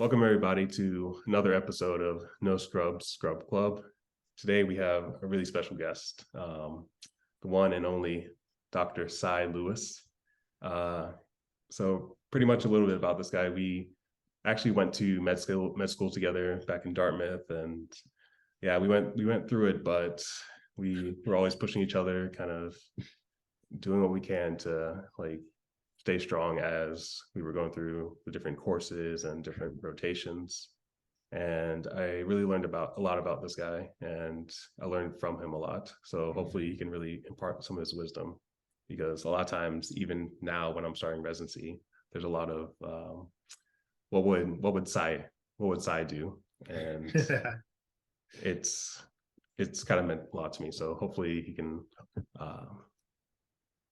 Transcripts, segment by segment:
Welcome everybody to another episode of No Scrubs Scrub Club. Today we have a really special guest, the one and only Dr. Cy Lewis. So pretty much a little bit about this guy. We actually went to med school together back in Dartmouth, and yeah, we went through it, but we were always pushing each other, kind of doing what we can to stay strong as we were going through the different courses and different rotations. And I really learned a lot about this guy, and I learned from him a lot. So hopefully he can really impart some of his wisdom, because a lot of times, even now when I'm starting residency, there's a lot of what would Cy do? And it's kind of meant a lot to me. So hopefully he can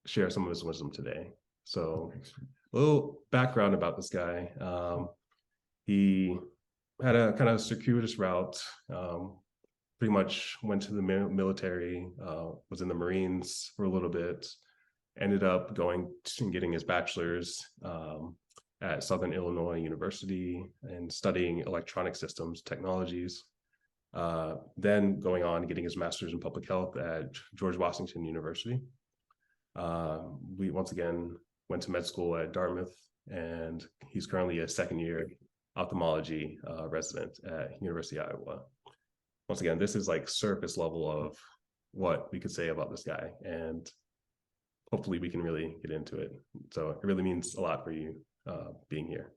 share some of his wisdom today. So a little background about this guy. He had a kind of circuitous route, pretty much went to the military, was in the Marines for a little bit, ended up going and getting his bachelor's at Southern Illinois University and studying electronic systems technologies. Then going on getting his master's in public health at George Washington University. We once again went to med school at Dartmouth, and he's currently a second year ophthalmology resident at University of Iowa. Once again, this is like surface level of what we could say about this guy, and hopefully we can really get into it. So it really means a lot for you being here.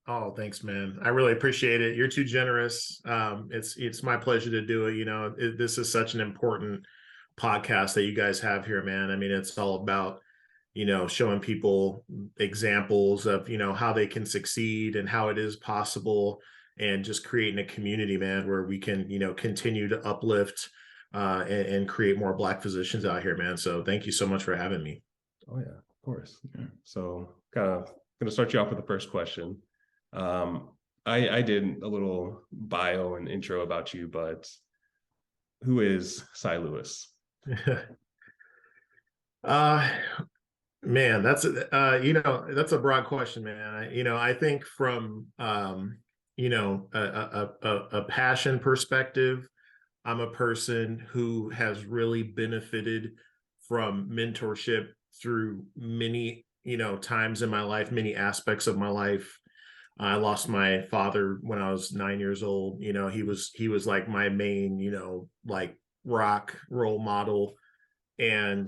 Oh, thanks, man. I really appreciate it. You're too generous. It's my pleasure to do it. This is such an important podcast that you guys have here, man. I mean, it's all about showing people examples of, how they can succeed and how it is possible, and just creating a community, man, where we can, continue to uplift and create more Black physicians out here, man. So thank you so much for having me. Oh, yeah, of course. Yeah. So kind of going to start you off with the first question. I did a little bio and intro about you, but who is Cy Lewis? Man, that's a broad question, man. I think from a passion perspective, I'm a person who has really benefited from mentorship through many times in my life, many aspects of my life. I lost my father when I was 9 years old. He was like my main like rock role model, and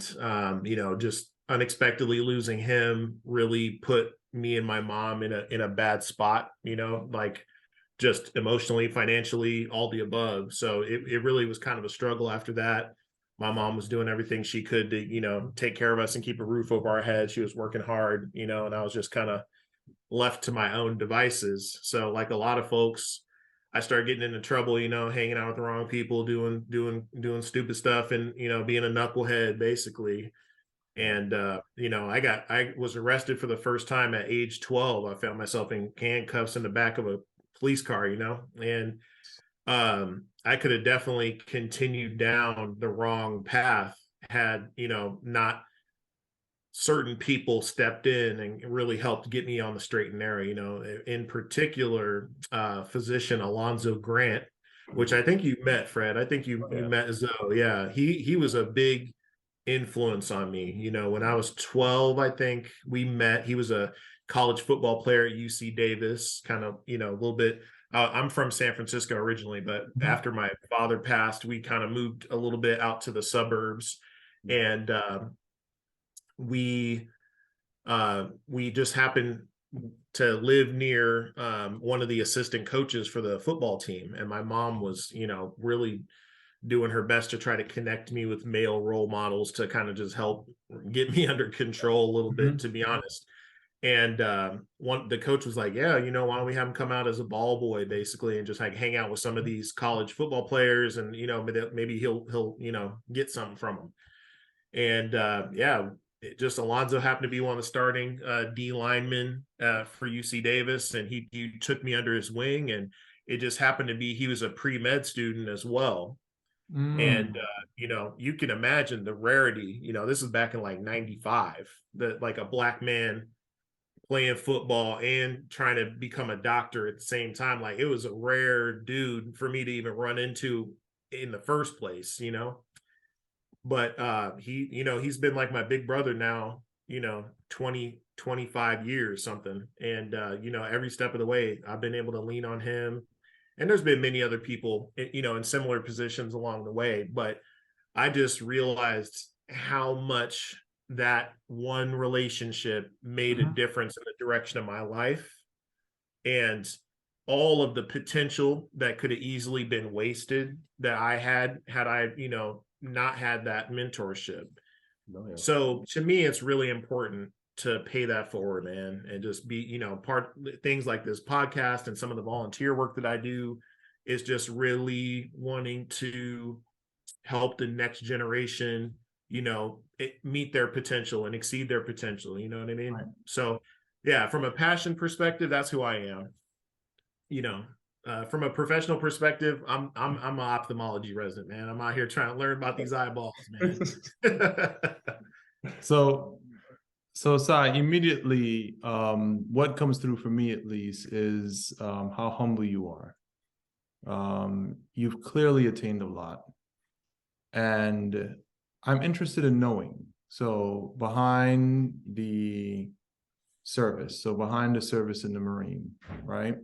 just unexpectedly losing him really put me and my mom in a bad spot, like just emotionally, financially, all the above. So it really was kind of a struggle after that. My mom was doing everything she could to, take care of us and keep a roof over our heads. She was working hard, and I was just kind of left to my own devices. So like a lot of folks, I started getting into trouble, hanging out with the wrong people, doing stupid stuff, and, being a knucklehead basically. And, I was arrested for the first time at age 12. I found myself in handcuffs in the back of a police car, and I could have definitely continued down the wrong path had, not certain people stepped in and really helped get me on the straight and narrow. In particular, physician Alonzo Grant, which I think you met, Fred. I think you met Zoe. Yeah, he was a big influence on me. When I was 12, I think we met. He was a college football player at UC Davis, kind of, a little bit. I'm from San Francisco originally, but after my father passed, we kind of moved a little bit out to the suburbs, and we just happened to live near one of the assistant coaches for the football team, and my mom was, really doing her best to try to connect me with male role models to kind of just help get me under control a little bit, to be honest. And the coach was like, yeah, why don't we have him come out as a ball boy basically, and just like hang out with some of these college football players, and maybe he'll get something from them. And just Alonzo happened to be one of the starting D linemen for UC Davis, and he took me under his wing, and it just happened to be he was a pre-med student as well. And you can imagine the rarity. This is back in like 95, that like a Black man playing football and trying to become a doctor at the same time. Like, it was a rare dude for me to even run into in the first place, you know. But he, you know, he's been like my big brother now, you know, 20-25 years something. And you know, every step of the way I've been able to lean on him. And there's been many other people, you know, in similar positions along the way, but I just realized how much that one relationship made a Mhm. difference in the direction of my life, and all of the potential that could have easily been wasted that I had I, you know, not had that mentorship. No, yeah. So to me, it's really important to pay that forward, man, and just be, you know, part things like this podcast and some of the volunteer work that I do is just really wanting to help the next generation, you know, meet their potential and exceed their potential. You know what I mean? Right. So, yeah, from a passion perspective, that's who I am. You know, from a professional perspective, I'm an ophthalmology resident, man. I'm out here trying to learn about these eyeballs, man. So, so Sai, immediately, what comes through for me at least is how humble you are. You've clearly attained a lot, and I'm interested in knowing. So behind the service, so behind the service in the Marine, right?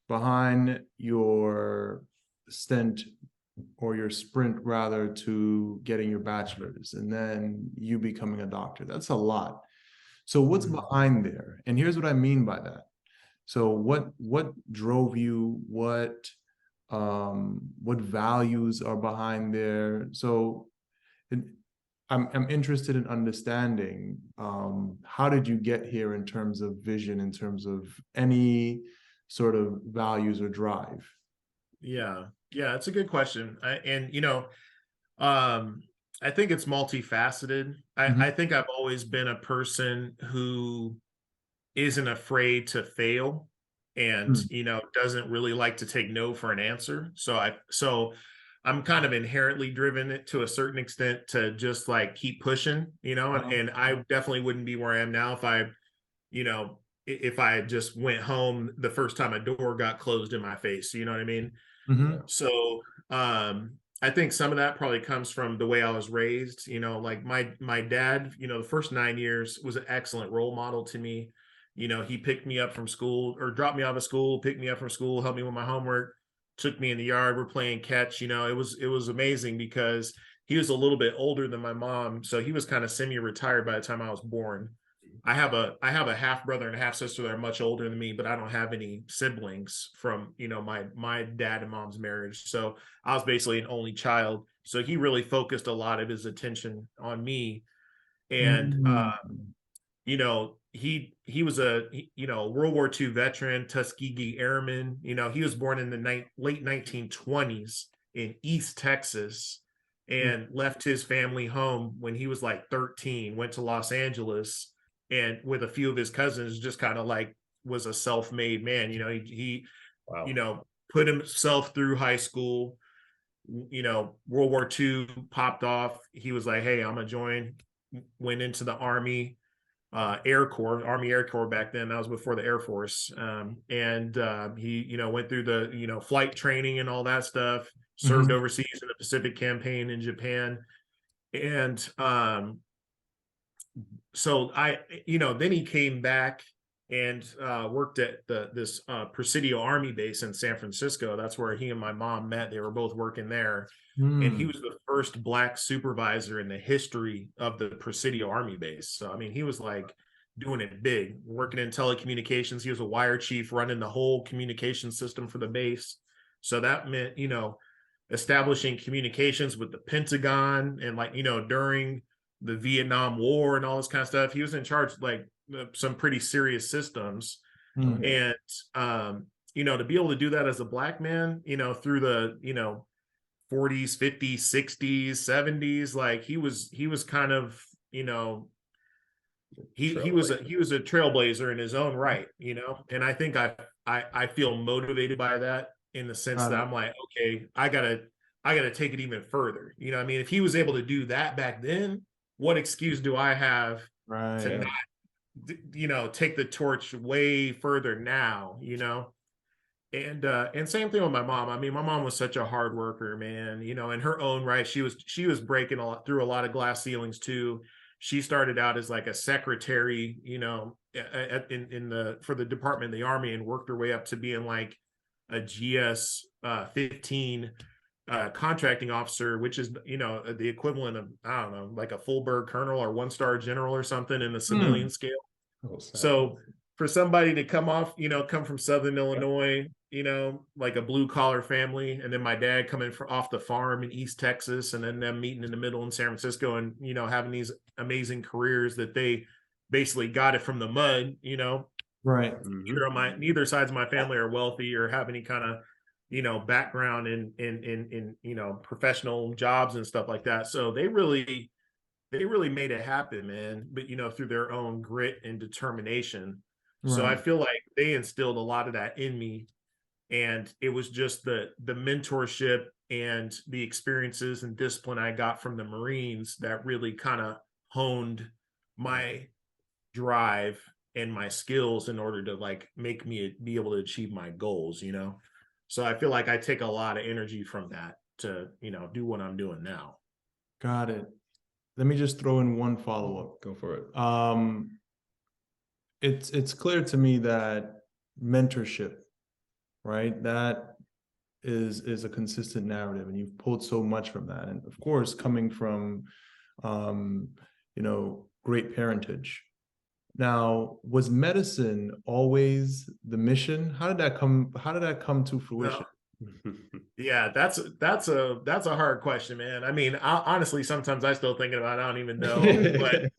Behind your stint or your sprint rather to getting your bachelor's and then you becoming a doctor. That's a lot. So what's behind there? And here's what I mean by that. So what drove you? What values are behind there? So it, I'm interested in understanding how did you get here in terms of vision, in terms of any sort of values or drive? Yeah, yeah, it's a good question. And you know, um, I think it's multifaceted. Mhm. I think I've always been a person who isn't afraid to fail, and Mm. you know, doesn't really like to take no for an answer. So I'm kind of inherently driven to a certain extent to just like keep pushing, you know, and I definitely wouldn't be where I am now if I, you know, if I just went home the first time a door got closed in my face, you know what I mean? Mhm. So I think some of that probably comes from the way I was raised. You know, like my dad, you know, the first 9 years was an excellent role model to me. You know, he picked me up from school or dropped me off of school, picked me up from school, helped me with my homework, took me in the yard, we're playing catch. You know, it was amazing because he was a little bit older than my mom. So he was kind of semi-retired by the time I was born. I have a half brother and a half sister that are much older than me, but I don't have any siblings from, you know, my dad and mom's marriage. So I was basically an only child. So he really focused a lot of his attention on me. And Mm. you know, he was a you know, World War II veteran, Tuskegee Airman. You know, he was born in the late 1920s in East Texas and left his family home when he was like 13, went to Los Angeles, and with a few of his cousins, just kind of like was a self-made man. You know, he you Wow. know, put himself through high school. You know, World War II popped off. He was like, hey, I'm gonna join. Went into the Army, Air Corps, Army Air Corps back then. That was before the Air Force. And he, you know, went through the, you know, flight training and all that stuff, served Mhm. overseas in the Pacific campaign in Japan. And so you know, then he came back and worked at this Presidio Army base in San Francisco. That's where he and my mom met. They were both working there. And he Mm. was the first Black supervisor in the history of the Presidio Army base. So, I mean, he was like doing it big, working in telecommunications. He was a wire chief running the whole communication system for the base. So that meant, you know, establishing communications with the Pentagon and, like, you know, during the Vietnam War and all this kind of stuff. He was in charge, like, some pretty serious systems. Mm. And, you know, to be able to do that as a Black man, you know, through the, you know, 40s, 50s, 60s, 70s, like he was kind of, you know, he was a trailblazer in his own right, you know. And I think I feel motivated by that in the sense Got that it. I'm like, okay, I gotta take it even further. You know what I mean? If he was able to do that back then, what excuse do I have to Right. not take the torch way further now, and same thing with my mom. I mean, my mom was such a hard worker, man. In her own right, she was breaking through a lot of glass ceilings too. She started out as like a secretary, in the for the department of the Army, and worked her way up to being like a GS 15 contracting officer, which is the equivalent of, I don't know, like a full-bird colonel or one-star general or something in the civilian scale. Oh, snap. So for somebody to come from Southern Illinois, like a blue collar family, and then my dad coming off the farm in East Texas, and then them meeting in the middle in San Francisco, and having these amazing careers that they basically got it from the mud. Right. Neither sides of my family are wealthy or have any kind of background in professional jobs and stuff like that. So they really made it happen, man. But through their own grit and determination. So I feel like they instilled a lot of that in me, and it was just the mentorship and the experiences and discipline I got from the Marines that really kind of honed my drive and my skills in order to like make me be able to achieve my goals. So I feel like I take a lot of energy from that to do what I'm doing now. Got it. Let me just throw in one follow-up. Go for it. It's clear to me that mentorship, right? That is a consistent narrative, and you've pulled so much from that. And of course, coming from great parentage. Now, was medicine always the mission? How did that come to fruition? Yeah, that's a hard question, man. I mean, honestly, sometimes I still thinking about it. I don't even know, but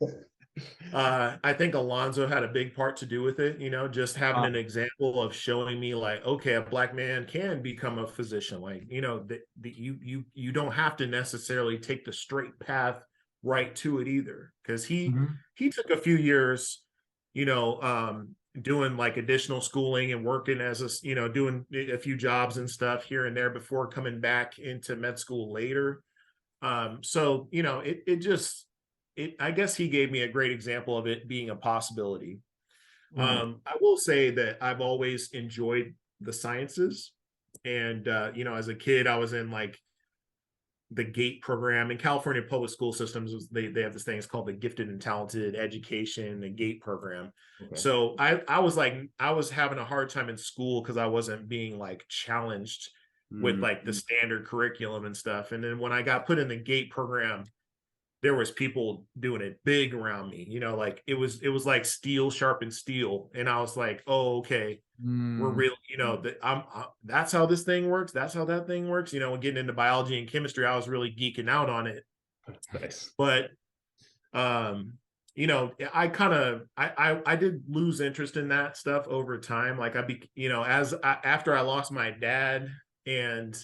I think Alonzo had a big part to do with it. Just having an example of showing me like, okay, a Black man can become a physician. Like, you don't have to necessarily take the straight path right to it either, because he took a few years, doing like additional schooling and working as doing a few jobs and stuff here and there before coming back into med school later. So I guess he gave me a great example of it being a possibility. I will say that I've always enjoyed the sciences, and as a kid I was in like the GATE program in California public school systems. They have this thing, it's called the Gifted and Talented Education, the GATE program. Okay. So I was having a hard time in school because I wasn't being like challenged with like the standard curriculum and stuff. And then when I got put in the GATE program, there was people doing it big around me, like it was like steel sharpened steel. And I was like, oh, okay, we're real, that's how this thing works. That's how that thing works. Getting into biology and chemistry, I was really geeking out on it. That's nice. But, I did lose interest in that stuff over time. Like after I lost my dad, and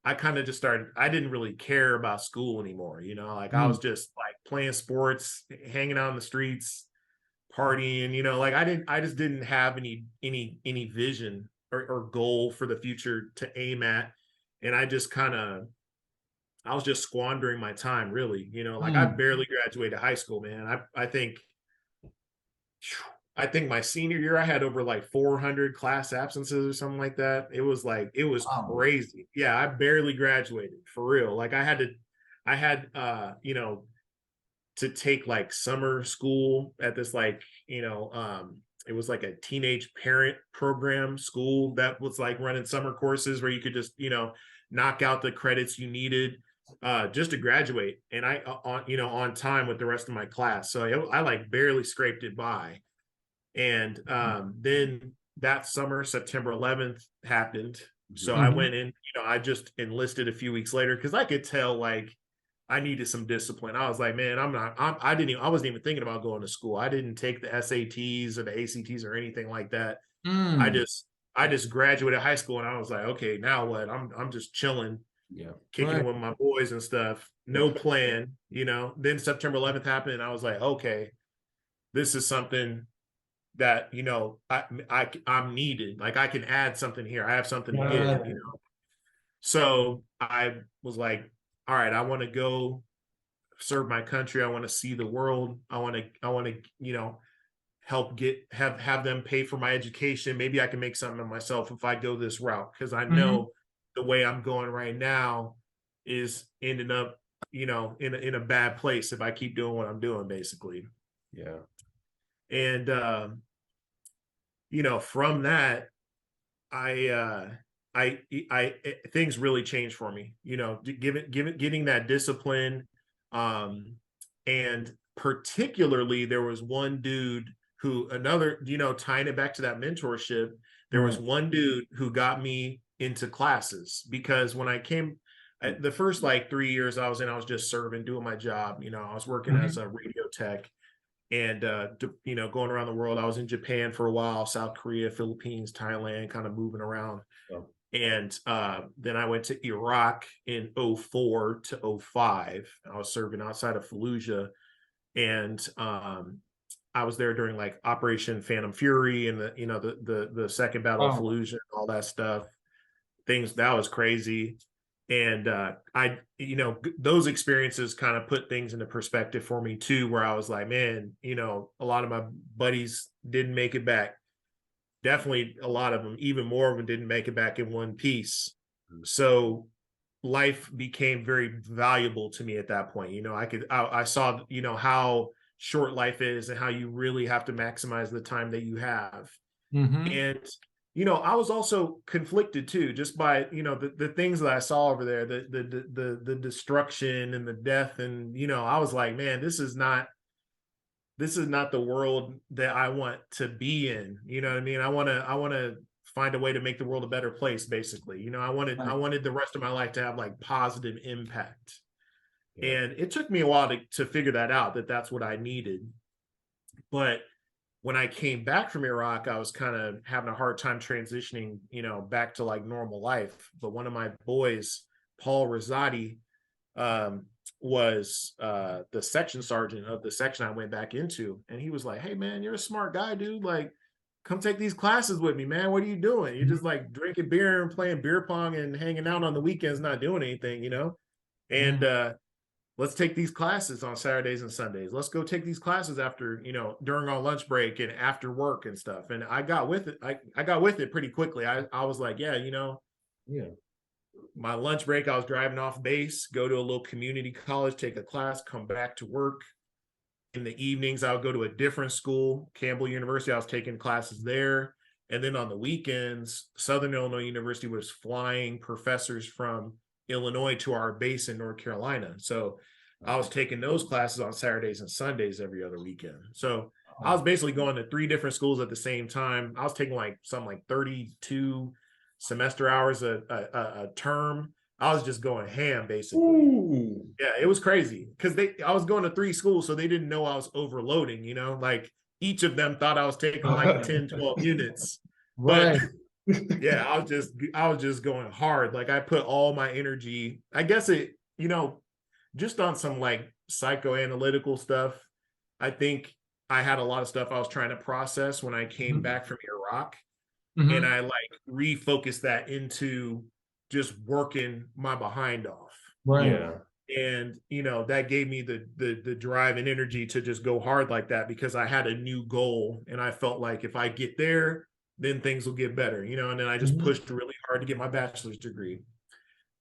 I kind of just started, I didn't really care about school anymore. I was just like playing sports, hanging out in the streets, partying, like I just didn't have any vision or goal for the future to aim at. And I was just squandering my time, really. I barely graduated high school, man. I think my senior year I had over like 400 class absences or something like that. It was crazy. Yeah, I barely graduated, for real. Like I had to take like summer school at this like it was like a teenage parent program school that was like running summer courses where you could just knock out the credits you needed just to graduate, and I on time with the rest of my class. So I like barely scraped it by. And then that summer, September 11th happened. So I went in, I just enlisted a few weeks later because I could tell like I needed some discipline. I was like, man, I wasn't even thinking about going to school. I didn't take the SATs or the ACTs or anything like that. I just graduated high school, and I was like, okay, now what? I'm just chilling, kicking it with my boys and stuff. No plan, Then September 11th happened, and I was like, okay, this is something that I'm needed. Like I can add something here. I have something to give. So I was like, all right, I want to go serve my country. I want to see the world. I want to help have them pay for my education. Maybe I can make something of myself if I go this route, because I Mm-hmm. know the way I'm going right now is ending up, you know, in a bad place if I keep doing what I'm doing, basically. Yeah. And you know, from that, things really changed for me, you know, getting that discipline. And particularly there was one dude you know, tying it back to that mentorship, there was one dude who got me into classes, because when I came, the first like 3 years I was just serving, doing my job. You know, I was working as a radio tech, and you know, going around the world. I was in Japan for a while, South Korea, Philippines, Thailand, kind of moving around. Oh. And then I went to Iraq in 04 to 05. I was serving outside of Fallujah, and I was there during like Operation Phantom Fury and the, you know, the second battle of Fallujah and all that stuff. Things that was crazy. And you know, those experiences kind of put things into perspective for me too, where I was like, man, you know, a lot of my buddies didn't make it back. Definitely a lot of them, even more of them, didn't make it back in one piece. So life became very valuable to me at that point. You know, I saw, you know, how short life is and how you really have to maximize the time that you have. And you know, I was also conflicted too, just by, you know, the things that I saw over there, the destruction and the death. And, you know, I was like, man, this is not the world that I want to be in. You know what I mean? I want to find a way to make the world a better place, basically. You know, I wanted the rest of my life to have like positive impact. Yeah. And it took me a while to figure that out, that's what I needed. But when I came back from Iraq, I was kind of having a hard time transitioning, you know, back to like normal life. But one of my boys, Paul Rosati, was the section sergeant of the section I went back into. And he was like, hey, man, you're a smart guy, dude. Like, come take these classes with me, man. What are you doing? You're just like drinking beer and playing beer pong and hanging out on the weekends, not doing anything, you know? And let's take these classes on Saturdays and Sundays. Let's go take these classes after, you know, during our lunch break and after work and stuff. And I got with it. I got with it pretty quickly. I was like, yeah, you know, my lunch break, I was driving off base, go to a little community college, take a class, come back to work. In the evenings, I would go to a different school, Campbell University. I was taking classes there. And then on the weekends, Southern Illinois University was flying professors from Illinois to our base in North Carolina. So I was taking those classes on Saturdays and Sundays every other weekend. So I was basically going to 3 different schools at the same time. I was taking like 32 semester hours a term. I was just going ham, basically. Ooh. Yeah, it was crazy because I was going to 3 schools, so they didn't know I was overloading, you know, like each of them thought I was taking like 10, 12 units. Right. But yeah, I was just going hard. Like I put all my energy, I guess it, you know, just on some like psychoanalytical stuff. I think I had a lot of stuff I was trying to process when I came back from Iraq. And I like refocused that into just working my behind off. Right. Yeah. And, you know, that gave me the drive and energy to just go hard like that, because I had a new goal and I felt like if I get there, then things will get better, you know. And then I just pushed really hard to get my bachelor's degree.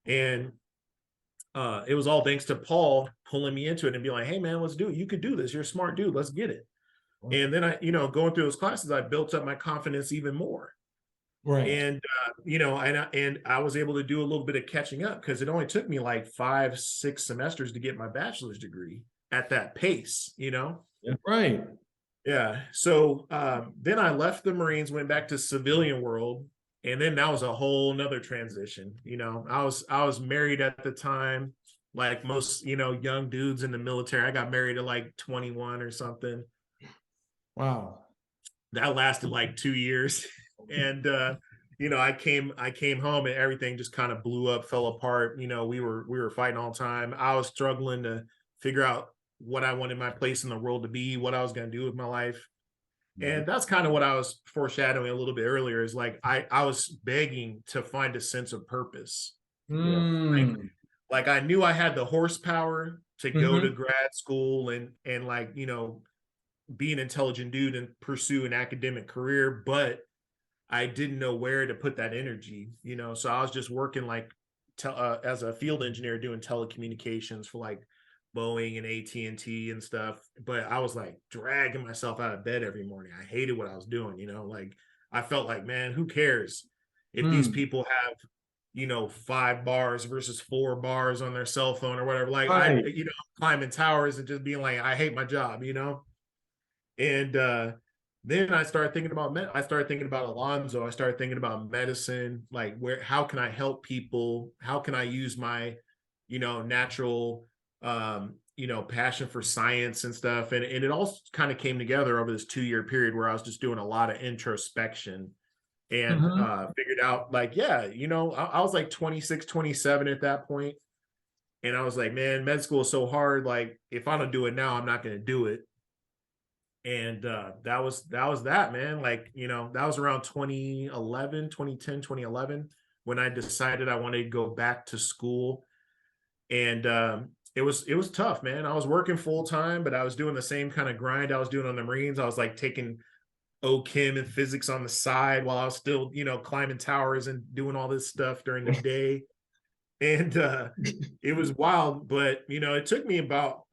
And it was all thanks to Paul pulling me into it and be like, hey man, let's do it. You could do this. You're a smart dude. Let's get it. And then I, you know, going through those classes, I built up my confidence even more. Right. And, you know, and I was able to do a little bit of catching up, because it only took me like 5-6 semesters to get my bachelor's degree at that pace, you know? Yeah. Right. Yeah. So then I left the Marines, went back to civilian world. And then that was a whole nother transition. You know, I was married at the time, like most, you know, young dudes in the military. I got married at like 21 or something. Wow. That lasted like 2 years. And you know, I came home and everything just kind of blew up, fell apart. You know, we were fighting all the time. I was struggling to figure out what I wanted my place in the world to be, what I was going to do with my life. And that's kind of what I was foreshadowing a little bit earlier, is like I was begging to find a sense of purpose. Like I knew I had the horsepower to go to grad school and like, you know, be an intelligent dude and pursue an academic career, but I didn't know where to put that energy, you know. So I was just working like as a field engineer doing telecommunications for like Boeing and AT&T and stuff. But I was like dragging myself out of bed every morning. I hated what I was doing, you know. Like I felt like, man, who cares if these Mm. people have, you know, 5 bars versus 4 bars on their cell phone or whatever. Like I, Right. you know, climbing towers and just being like, I hate my job, you know. And then I started thinking about I started thinking about Alonzo. I started thinking about medicine, like how can I help people? How can I use my, you know, natural you know, passion for science and stuff. And it all kind of came together over this 2-year period where I was just doing a lot of introspection and Mhm. figured out like, yeah, you know, I was like 26, 27 at that point. And I was like, man, med school is so hard. Like, if I don't do it now, I'm not going to do it. And that, man. Like, you know, that was around 2011, 2010, 2011 when I decided I wanted to go back to school. And it was tough, man. I was working full time, but I was doing the same kind of grind I was doing on the Marines. I was like taking OChem and physics on the side while I was still, you know, climbing towers and doing all this stuff during the day. And it was wild, but you know, it took me about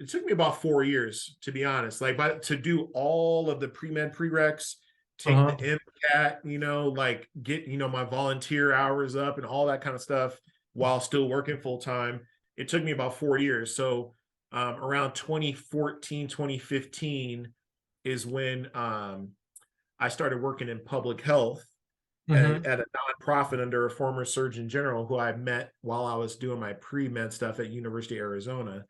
4 years, to be honest, like to do all of the pre-med prereqs, take the Uh-huh. MCAT, you know, like get, you know, my volunteer hours up and all that kind of stuff while still working full time. It took me about 4 years. So around 2014, 2015 is when I started working in public health Mhm. at a nonprofit under a former surgeon general who I met while I was doing my pre-med stuff at University of Arizona.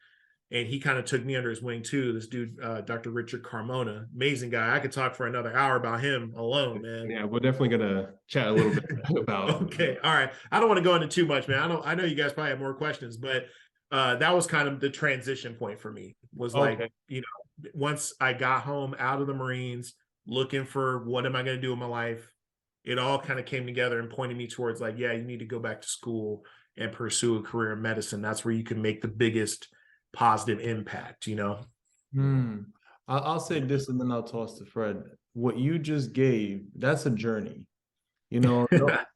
And he kind of took me under his wing too. This dude, Dr. Richard Carmona, amazing guy. I could talk for another hour about him alone, man. Yeah, we're definitely gonna chat a little bit about. Okay, all right. I don't want to go into too much, man. I know you guys probably have more questions, but that was kind of the transition point for me. Was like, Okay. you know, once I got home out of the Marines, looking for what am I going to do in my life, it all kind of came together and pointed me towards like, yeah, you need to go back to school and pursue a career in medicine. That's where you can make the biggest positive impact, you know. Hmm. I'll say this and then I'll toss to Fred. What you just gave, that's a journey. You know,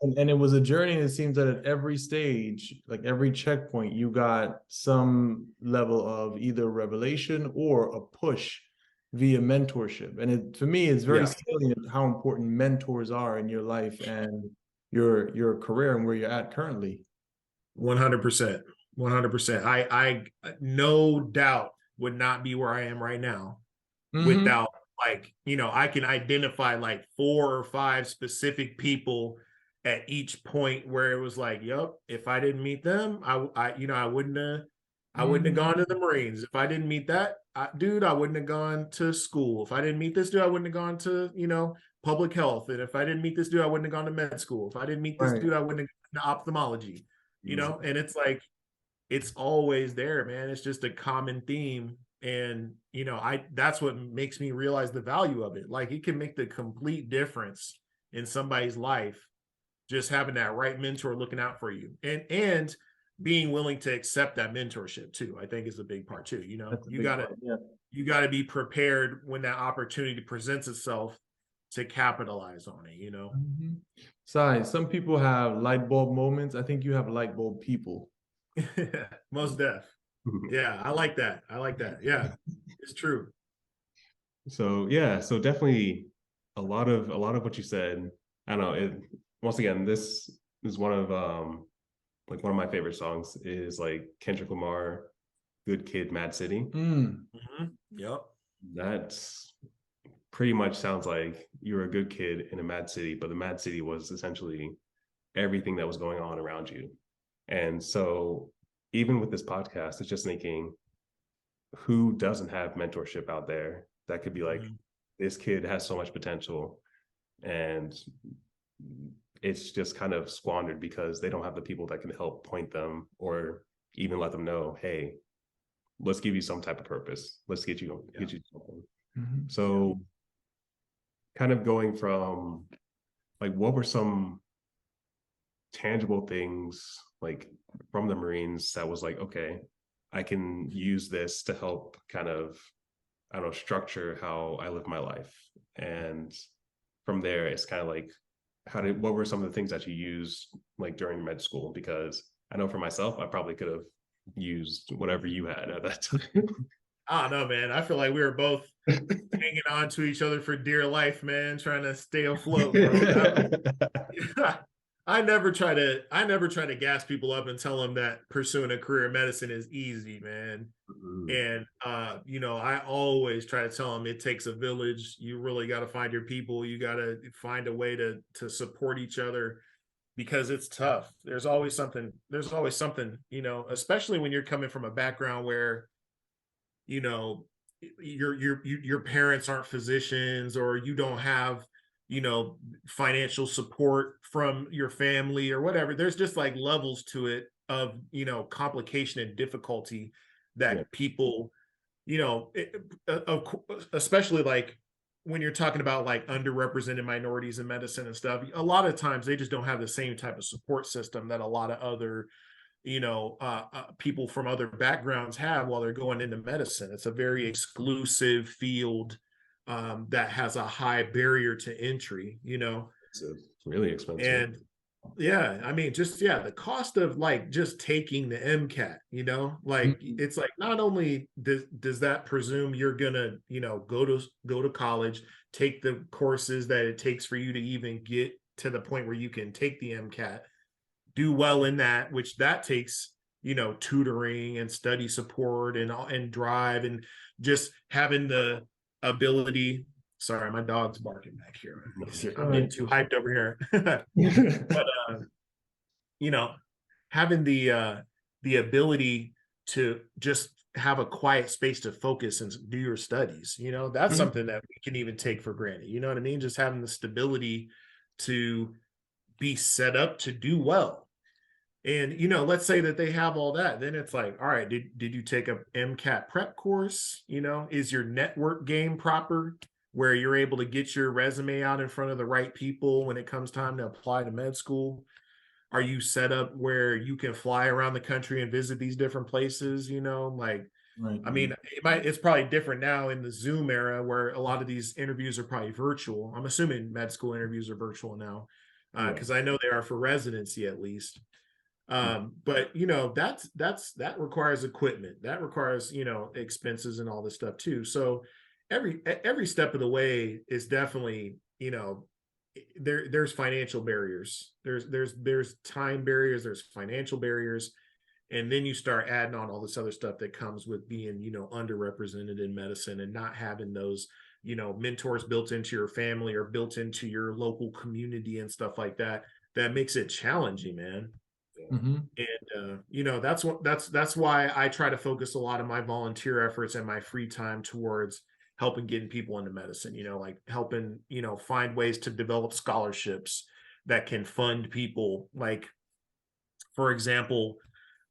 and it was a journey. And it seems that at every stage, like every checkpoint, you got some level of either revelation or a push via mentorship. And it, for me, it's very Yeah, salient how important mentors are in your life and your career and where you're at currently. 100%. 100%. I no doubt would not be where I am right now Mm-hmm. without, like, you know, I can identify like 4 or 5 specific people at each point where it was like, yep, if I didn't meet them, I you know, I wouldn't have Mm-hmm. gone to the Marines. If I didn't meet that dude, I wouldn't have gone to school. If I didn't meet this dude, I wouldn't have gone to, you know, public health. And if I didn't meet this dude, I wouldn't have gone to med school. If I didn't meet this Right. dude, I wouldn't have gone to ophthalmology, you know. And it's like, it's always there, man. It's just a common theme. And, you know, that's what makes me realize the value of it. Like, it can make the complete difference in somebody's life, just having that right mentor looking out for you, and being willing to accept that mentorship too, I think is a big part too. You know, That's a big part. Yeah. you gotta be prepared when that opportunity presents itself to capitalize on it, you know. Mm-hmm. Sai, some people have light bulb moments. I think you have light bulb people. Most def. Yeah, I like that. I like that. Yeah, it's true. So yeah, so definitely a lot of what you said. I don't know. Once again, this is one of like one of my favorite songs is like Kendrick Lamar, "Good Kid, Mad City." Mm. Yep. That's pretty much sounds like you're a good kid in a mad city, but the mad city was essentially everything that was going on around you. And so even with this podcast, it's just thinking, who doesn't have mentorship out there that could be like, Mhm. this kid has so much potential and it's just kind of squandered because they don't have the people that can help point them or even let them know, hey, let's give you some type of purpose. Let's get you Yeah. get you something. Mm-hmm. So kind of going from like what were some tangible things like from the Marines that was like, okay, I can use this to help kind of I don't know, structure how I live my life. And from there, it's kind of like, what were some of the things that you used like during med school? Because I know for myself, I probably could have used whatever you had at that time. I don't know, man. I feel like we were both hanging on to each other for dear life, man, trying to stay afloat, bro. I never try to gas people up and tell them that pursuing a career in medicine is easy, man. And I always try to tell them it takes a village. You really got to find your people. You got to find a way to support each other, because it's tough. There's always something, especially when you're coming from a background where, you know, your parents aren't physicians, or you don't have, financial support from your family or whatever. There's just like levels to it of, complication and difficulty that people, especially like when you're talking about like underrepresented minorities in medicine and stuff, a lot of times they just don't have the same type of support system that a lot of other, people from other backgrounds have while they're going into medicine. It's a very exclusive field, that has a high barrier to entry, It's really expensive. and yeah, I mean, just the cost of like just taking the MCAT, like it's like not only does that presume you're gonna, go to college, take the courses that it takes for you to even get to the point where you can take the MCAT, do well in that, which that takes, tutoring and study support and drive, and just having the ability. Sorry, my dog's barking back here. I'm getting too hyped over here. But having the ability to just have a quiet space to focus and do your studies, that's something that we can even take for granted. You know what I mean? Just having the stability to be set up to do well. And let's say that they have all that, then it's like, all right, did you take a MCAT prep course? Is your network game proper, where you're able to get your resume out in front of the right people when it comes time to apply to med school? Are you set up where you can fly around the country and visit these different places? Like, Right. I mean, it's probably different now in the Zoom era, where a lot of these interviews are probably virtual. I'm assuming med school interviews are virtual now, because I know they are for residency at least. But that requires equipment, that requires, expenses and all this stuff too. So every step of the way is definitely, there's financial barriers, there's time barriers, there's financial barriers, and then you start adding on all this other stuff that comes with being, underrepresented in medicine and not having those, mentors built into your family or built into your local community and stuff like that. That makes it challenging, man. And that's why I try to focus a lot of my volunteer efforts and my free time towards helping getting people into medicine, like helping, find ways to develop scholarships that can fund people. Like, for example,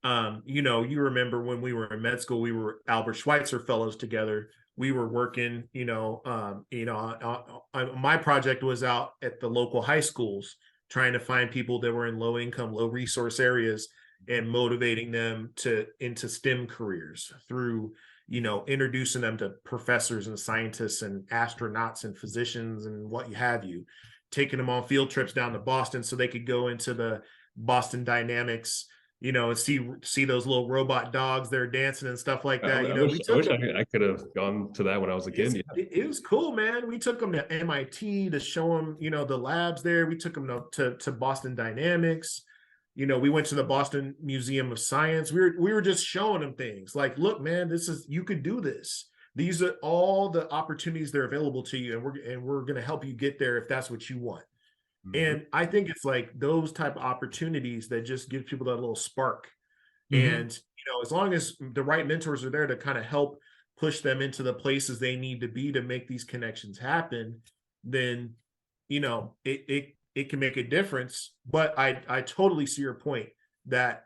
you remember when we were in med school, we were Albert Schweitzer fellows together. We were working, my project was out at the local high schools, trying to find people that were in low income, low resource areas and motivating them into STEM careers through, introducing them to professors and scientists and astronauts and physicians and what have you, taking them on field trips down to Boston so they could go into the Boston Dynamics, and see those little robot dogs that are dancing and stuff like that. I wish I could have gone to that when I was a kid. It was cool, man. We took them to MIT to show them, the labs there. We took them to Boston Dynamics. We went to the Boston Museum of Science. We were just showing them things like, look, man, you could do this. These are all the opportunities that are available to you, and we're going to help you get there if that's what you want. And I think it's like those type of opportunities that just give people that little spark. And, as long as the right mentors are there to kind of help push them into the places they need to be to make these connections happen, then, it can make a difference. But I totally see your point that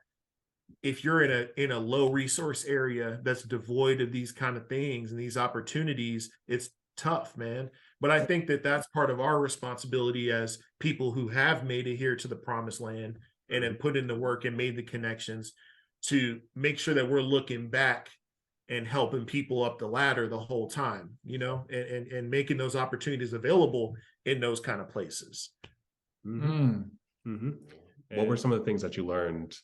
if you're in a low resource area that's devoid of these kind of things and these opportunities, it's tough, man. But I think that that's part of our responsibility as people who have made it here to the promised land and have put in the work and made the connections, to make sure that we're looking back and helping people up the ladder the whole time, you know, and making those opportunities available in those kind of places. Mm. What were some of the things that you learned,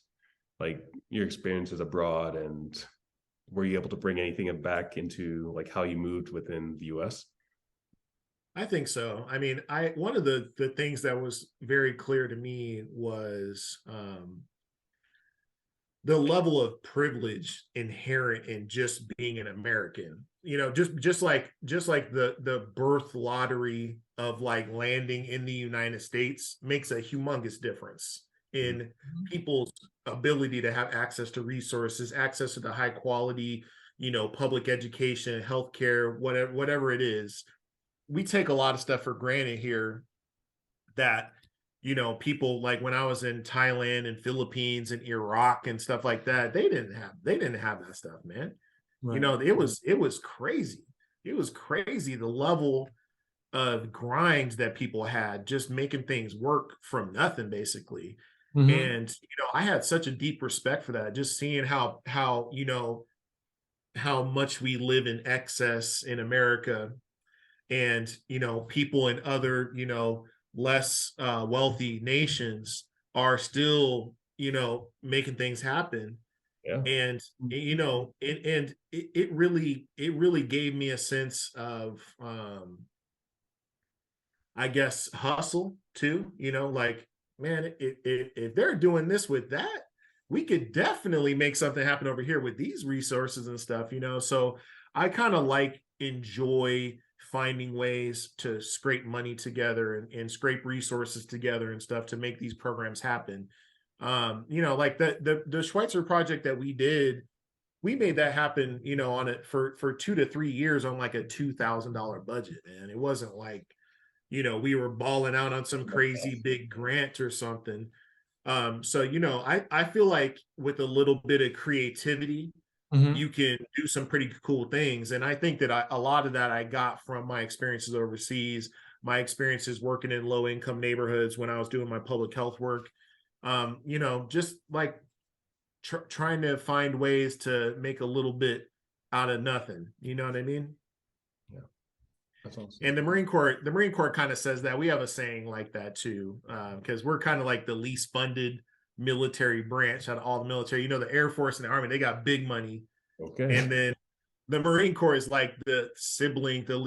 like your experiences abroad, and were you able to bring anything back into like how you moved within the US? I think so. I mean, one of the things that was very clear to me was the level of privilege inherent in just being an American. You know, just like the birth lottery of like landing in the United States makes a humongous difference in people's ability to have access to resources, access to the high quality, you know, public education, healthcare, whatever it is. We take a lot of stuff for granted here that, you know, people like when I was in Thailand and Philippines and Iraq and stuff like that, they didn't have that stuff, man. Right. You know, it was crazy. It was crazy the level of grind that people had just making things work from nothing basically. And you know, I had such a deep respect for that, just seeing how you know how much we live in excess in America, and you know people in other, you know, less wealthy nations are still, you know, making things happen. Yeah. And you know it really gave me a sense of I guess hustle too, you know, like, man, if they're doing this with that, we could definitely make something happen over here with these resources and stuff, you know. So I kind of like enjoy finding ways to scrape money together and scrape resources together and stuff to make these programs happen. You know, like the Schweitzer project that we did, we made that happen, you know, on it for 2 to 3 years on like a $2,000 budget, man. It wasn't like, you know, we were balling out on some crazy big grant or something. So, you know, I feel like with a little bit of creativity, you can do some pretty cool things. And I think that a lot of that I got from my experiences overseas, my experiences working in low income neighborhoods when I was doing my public health work. You know, just like trying to find ways to make a little bit out of nothing. You know what I mean? Yeah. That's awesome. And the Marine Corps kind of says that. We have a saying like that too, because we're kind of like the least funded military branch out of all the military. You know, the Air Force and the Army, they got big money. Okay. And then the Marine Corps is like the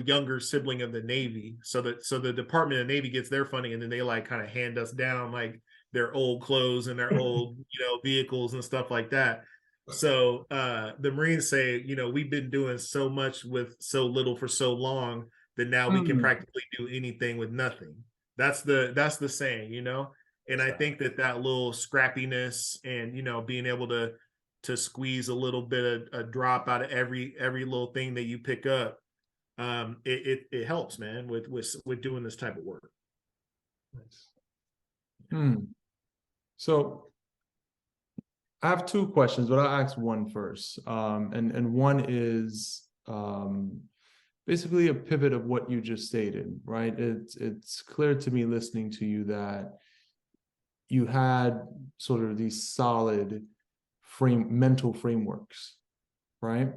younger sibling of the Navy. So the Department of Navy gets their funding, and then they like kind of hand us down like their old clothes and their old, you know, vehicles and stuff like that. So the Marines say, you know, we've been doing so much with so little for so long that now we can practically do anything with nothing. That's the saying, you know. And I think that little scrappiness and, you know, being able to squeeze a little bit of a drop out of every little thing that you pick up, it helps, man, with doing this type of work. Nice. So I have two questions, but I'll ask one first. And one is basically a pivot of what you just stated, right? It's clear to me listening to you that you had sort of these solid mental frameworks, right?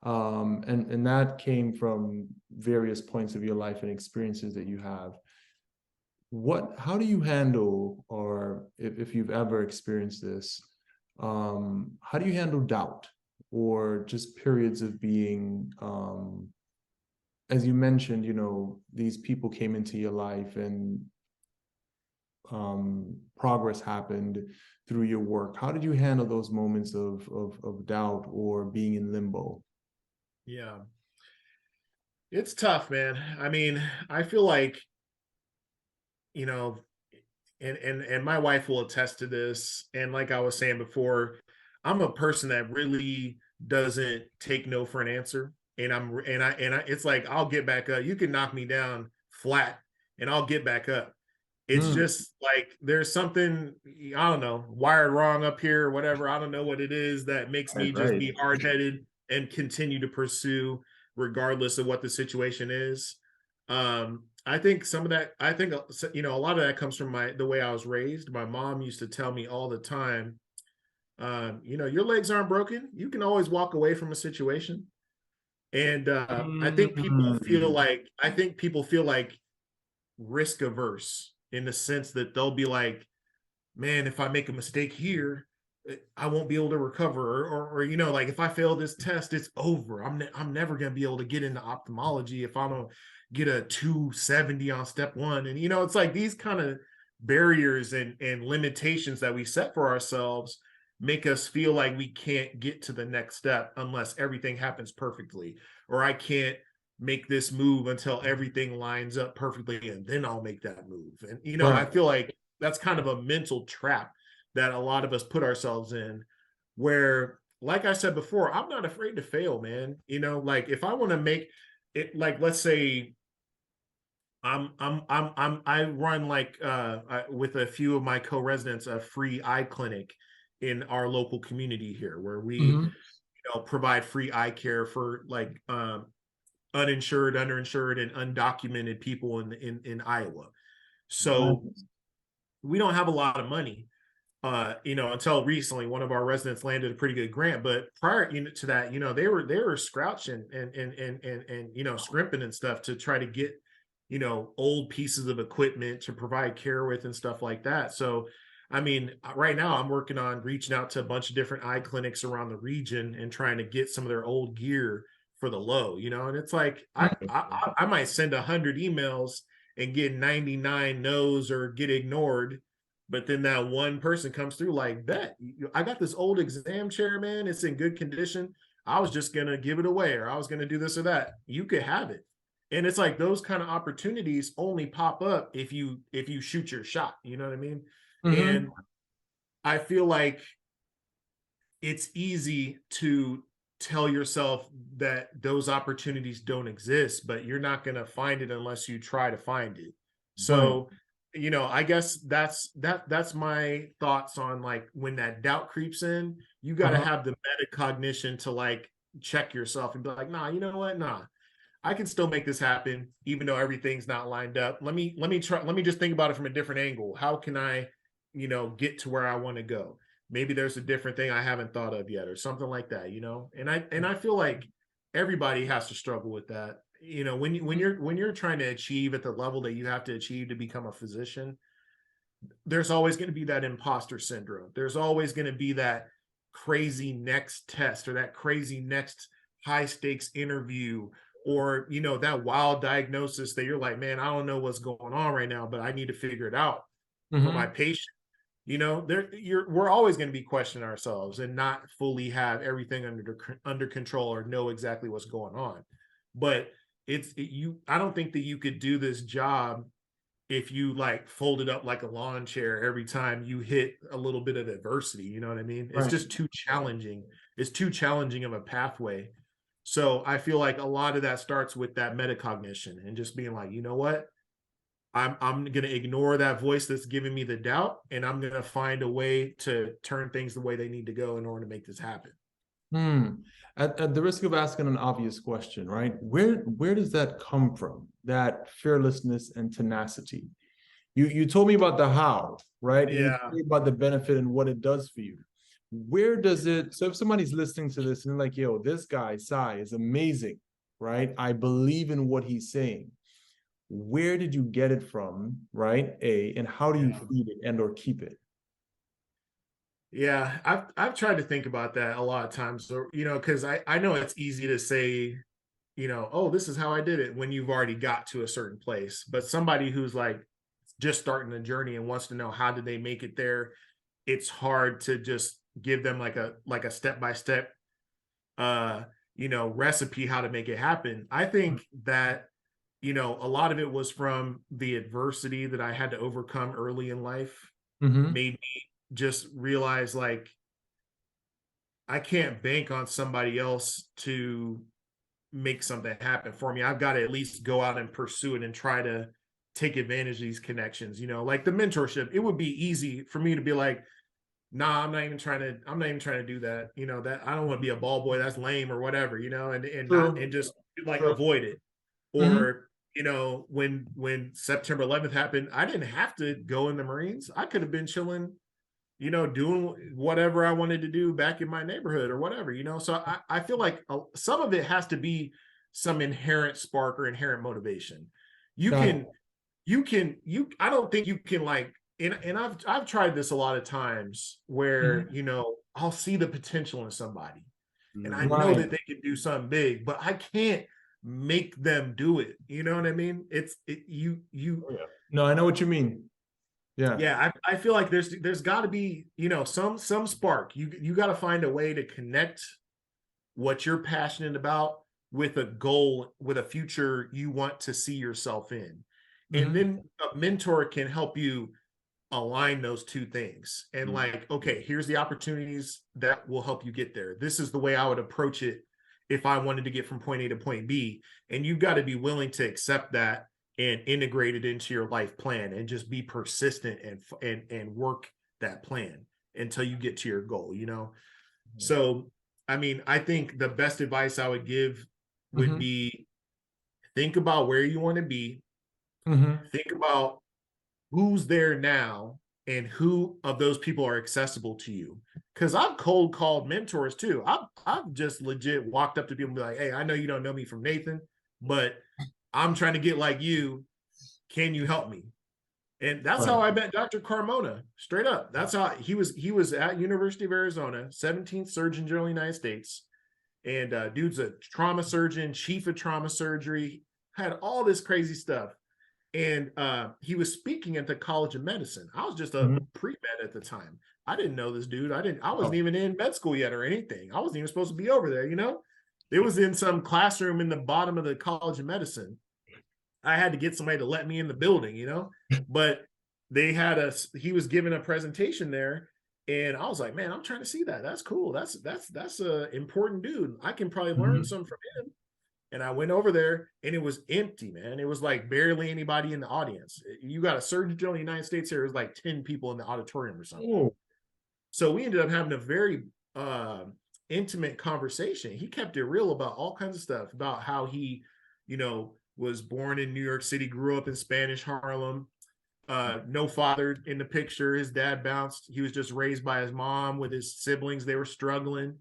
And that came from various points of your life and experiences that you have. How do you handle, or if you've ever experienced this, how do you handle doubt or just periods of being, as you mentioned, you know, these people came into your life and progress happened through your work. How did you handle those moments of doubt or being in limbo? Yeah, it's tough, man. I mean, I feel like, you know, and my wife will attest to this. And like I was saying before, I'm a person that really doesn't take no for an answer. And it's like, I'll get back up. You can knock me down flat and I'll get back up. It's just like there's something, I don't know, wired wrong up here or whatever. I don't know what it is that makes me just be hard-headed and continue to pursue regardless of what the situation is. I think some of that, you know, a lot of that comes from the way I was raised. My mom used to tell me all the time, your legs aren't broken. You can always walk away from a situation. And Mm. I think people feel like risk averse in the sense that they'll be like, man, if I make a mistake here, I won't be able to recover, or like if I fail this test, it's over. I'm never gonna be able to get into ophthalmology if I don't get a 270 on step one. And it's like these kind of barriers and limitations that we set for ourselves make us feel like we can't get to the next step unless everything happens perfectly, or I can't make this move until everything lines up perfectly and then I'll make that move. And I Right. feel like that's kind of a mental trap that a lot of us put ourselves in, where, like I said before, I'm not afraid to fail, man. Like if I want to make it, like let's say I run like with a few of my co-residents a free eye clinic in our local community here, where we Mhm. provide free eye care for like uninsured, underinsured, and undocumented people in Iowa. So Nice. we don't have a lot of money. Until recently, one of our residents landed a pretty good grant. But prior to that, they were scrouching and scrimping and stuff to try to get old pieces of equipment to provide care with and stuff like that. So, I mean, right now I'm working on reaching out to a bunch of different eye clinics around the region and trying to get some of their old gear for the low. And it's like I might send 100 emails and get 99 no's or get ignored, but then that one person comes through like, bet, I got this old exam chair, man. It's in good condition. I was just going to give it away, or I was going to do this or that. You could have it. And it's like those kind of opportunities only pop up if you shoot your shot. You know what I mean? And Mhm. I feel like it's easy to tell yourself that those opportunities don't exist, but you're not going to find it unless you try to find it. Right. So, I guess that's my thoughts on like when that doubt creeps in, you got to Uh-huh. have the metacognition to like check yourself and be like, nah, you know what? Nah, I can still make this happen, even though everything's not lined up. Let me just think about it from a different angle. How can I, get to where I want to go? Maybe there's a different thing I haven't thought of yet, or something like that. And I feel like everybody has to struggle with that. When you're trying to achieve at the level that you have to achieve to become a physician, there's always going to be that imposter syndrome. There's always going to be that crazy next test or that crazy next high stakes interview, or that wild diagnosis that you're like, man, I don't know what's going on right now, but I need to figure it out for my Mhm. patient. We're always going to be questioning ourselves and not fully have everything under control or know exactly what's going on. But I don't think that you could do this job if you like fold it up like a lawn chair every time you hit a little bit of adversity. You know what I mean? It's Right. just too challenging. It's too challenging of a pathway. So I feel like a lot of that starts with that metacognition and just being like, you know what? I'm gonna ignore that voice that's giving me the doubt, and I'm gonna find a way to turn things the way they need to go in order to make this happen. Hmm. At the risk of asking an obvious question, right? Where does that come from? That fearlessness and tenacity. You told me about the how, right? And you told Yeah. me about the benefit and what it does for you. Where does it, so if somebody's listening to this and they're like, yo, this guy, Sai, is amazing, right? I believe in what he's saying. Where did you get it from, right? And how do you Yeah. feed it and or keep it? Yeah, I've tried to think about that a lot of times, or because I know it's easy to say, oh, this is how I did it when you've already got to a certain place. But somebody who's like just starting the journey and wants to know how did they make it there, it's hard to just give them like a step by step recipe how to make it happen. I think that a lot of it was from the adversity that I had to overcome early in life, Mm-hmm. made me just realize like I can't bank on somebody else to make something happen for me. I've got to at least go out and pursue it and try to take advantage of these connections, like the mentorship. It would be easy for me to be like, nah, I'm not even trying to do that. That I don't want to be a ball boy. That's lame or whatever, and not, True. and just like True. avoid it. Mm-hmm. Or, when September 11th happened, I didn't have to go in the Marines. I could have been chilling doing whatever I wanted to do back in my neighborhood or whatever, So I feel like some of it has to be some inherent spark or inherent motivation. You Got can, I don't think you can like, and I've tried this a lot of times where, I'll see the potential in somebody and I know Right. that they can do something big, but I can't make them do it. You know what I mean? Oh, yeah. No, I know what you mean. Yeah. Yeah, I feel like there's got to be, some spark. You got to find a way to connect what you're passionate about with a goal, with a future you want to see yourself in. And Mhm. then a mentor can help you align those two things. And like, okay, here's the opportunities that will help you get there. This is the way I would approach it if I wanted to get from point A to point B. And you've got to be willing to accept that and integrate it into your life plan and just be persistent and work that plan until you get to your goal. So I mean, I think the best advice I would give would be think about where you want to be, think about who's there now and who of those people are accessible to you. Because I've cold called mentors too. I've just legit walked up to people and be like, hey, I know you don't know me from Nathan, but I'm trying to get like you. Can you help me? And that's how I met Dr. Carmona, straight up. That's how he was at University of Arizona, 17th Surgeon General of the United States. And dude's a trauma surgeon, chief of trauma surgery, had all this crazy stuff. And he was speaking at the College of Medicine. I was just a pre-med at the time. I didn't know this dude. I wasn't even in med school yet or anything. I wasn't even supposed to be over there, It was in some classroom in the bottom of the College of Medicine. I had to get somebody to let me in the building, but he was giving a presentation there. And I was like, man, I'm trying to see that. That's cool. That's a important dude. I can probably learn something from him. And I went over there and it was empty, man. It was like barely anybody in the audience. You got a Surgeon General of the United States here. It was like 10 people in the auditorium or something. Oh. So we ended up having a very intimate conversation. He kept it real about all kinds of stuff, about how he, was born in New York City, grew up in Spanish Harlem, no father in the picture. His dad bounced. He was just raised by his mom with his siblings. They were struggling.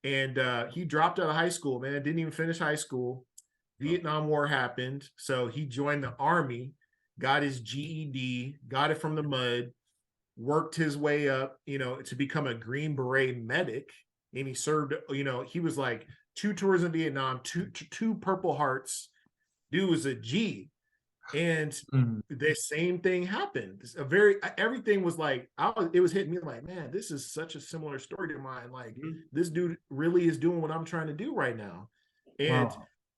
And he dropped out of high school, man. Didn't even finish high school. Vietnam War happened. So he joined the Army, got his GED, got it from the mud, worked his way up, to become a Green Beret medic. And he served, he was like 2 tours in Vietnam, two Purple Hearts. Dude was a G. And the same thing happened. Everything was like, it was hitting me like, man, this is such a similar story to mine. Like, this dude really is doing what I'm trying to do right now. And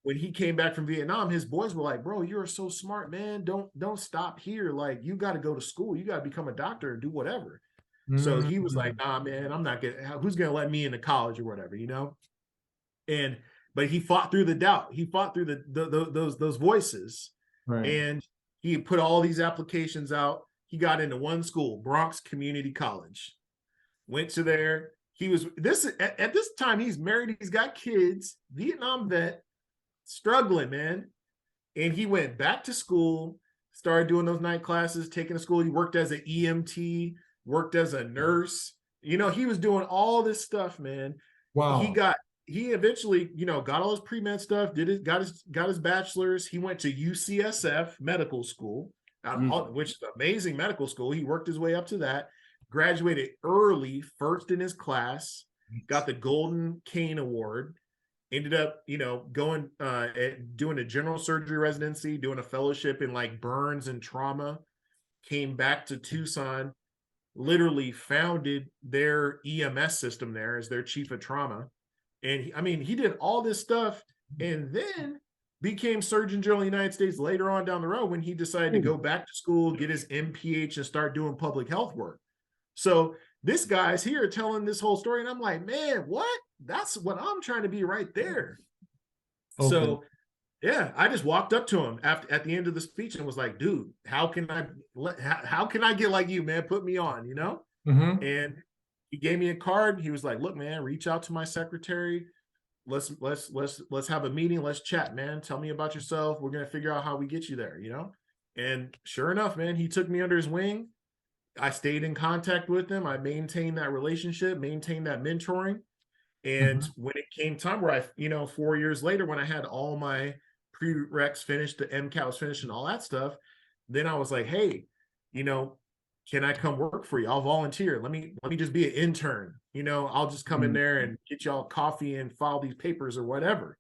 when he came back from Vietnam, his boys were like, bro, you're so smart, man. Don't stop here. Like, you got to go to school. You got to become a doctor and do whatever. So he was like, nah, man, I'm not who's going to let me into college or whatever, but he fought through the doubt. He fought through those voices. Right. And he put all these applications out. He got into one school, Bronx Community College. Went to there. He was at this time, he's married, he's got kids, Vietnam vet, struggling, man. And he went back to school, started doing those night classes, taking to school. He worked as an EMT, worked as a nurse. He was doing all this stuff, man. Wow. He eventually, got all his pre-med stuff, got his bachelor's. He went to UCSF medical school, which is an amazing medical school. He worked his way up to that, graduated early, first in his class, got the Golden Cane Award, ended up, going, doing a general surgery residency, doing a fellowship in like burns and trauma, came back to Tucson, literally founded their EMS system there as their chief of trauma. And he did all this stuff and then became Surgeon General of the United States later on down the road when he decided to go back to school, get his MPH and start doing public health work. So this guy's here telling this whole story. And I'm like, man, what? That's what I'm trying to be right there. Okay. So yeah, I just walked up to him at the end of the speech and was like, dude, how can I get like you, man? Put me on, And he gave me a card. He was like, look, man, reach out to my secretary. Let's have a meeting. Let's chat, man. Tell me about yourself. We're going to figure out how we get you there, And sure enough, man, he took me under his wing. I stayed in contact with them. I maintained that relationship, maintained that mentoring. And when it came time where I, 4 years later, when I had all my prereqs finished, the MCAT was finished and all that stuff, then I was like, hey, can I come work for you? I'll volunteer. Let me just be an intern. I'll just come in there and get y'all coffee and file these papers or whatever.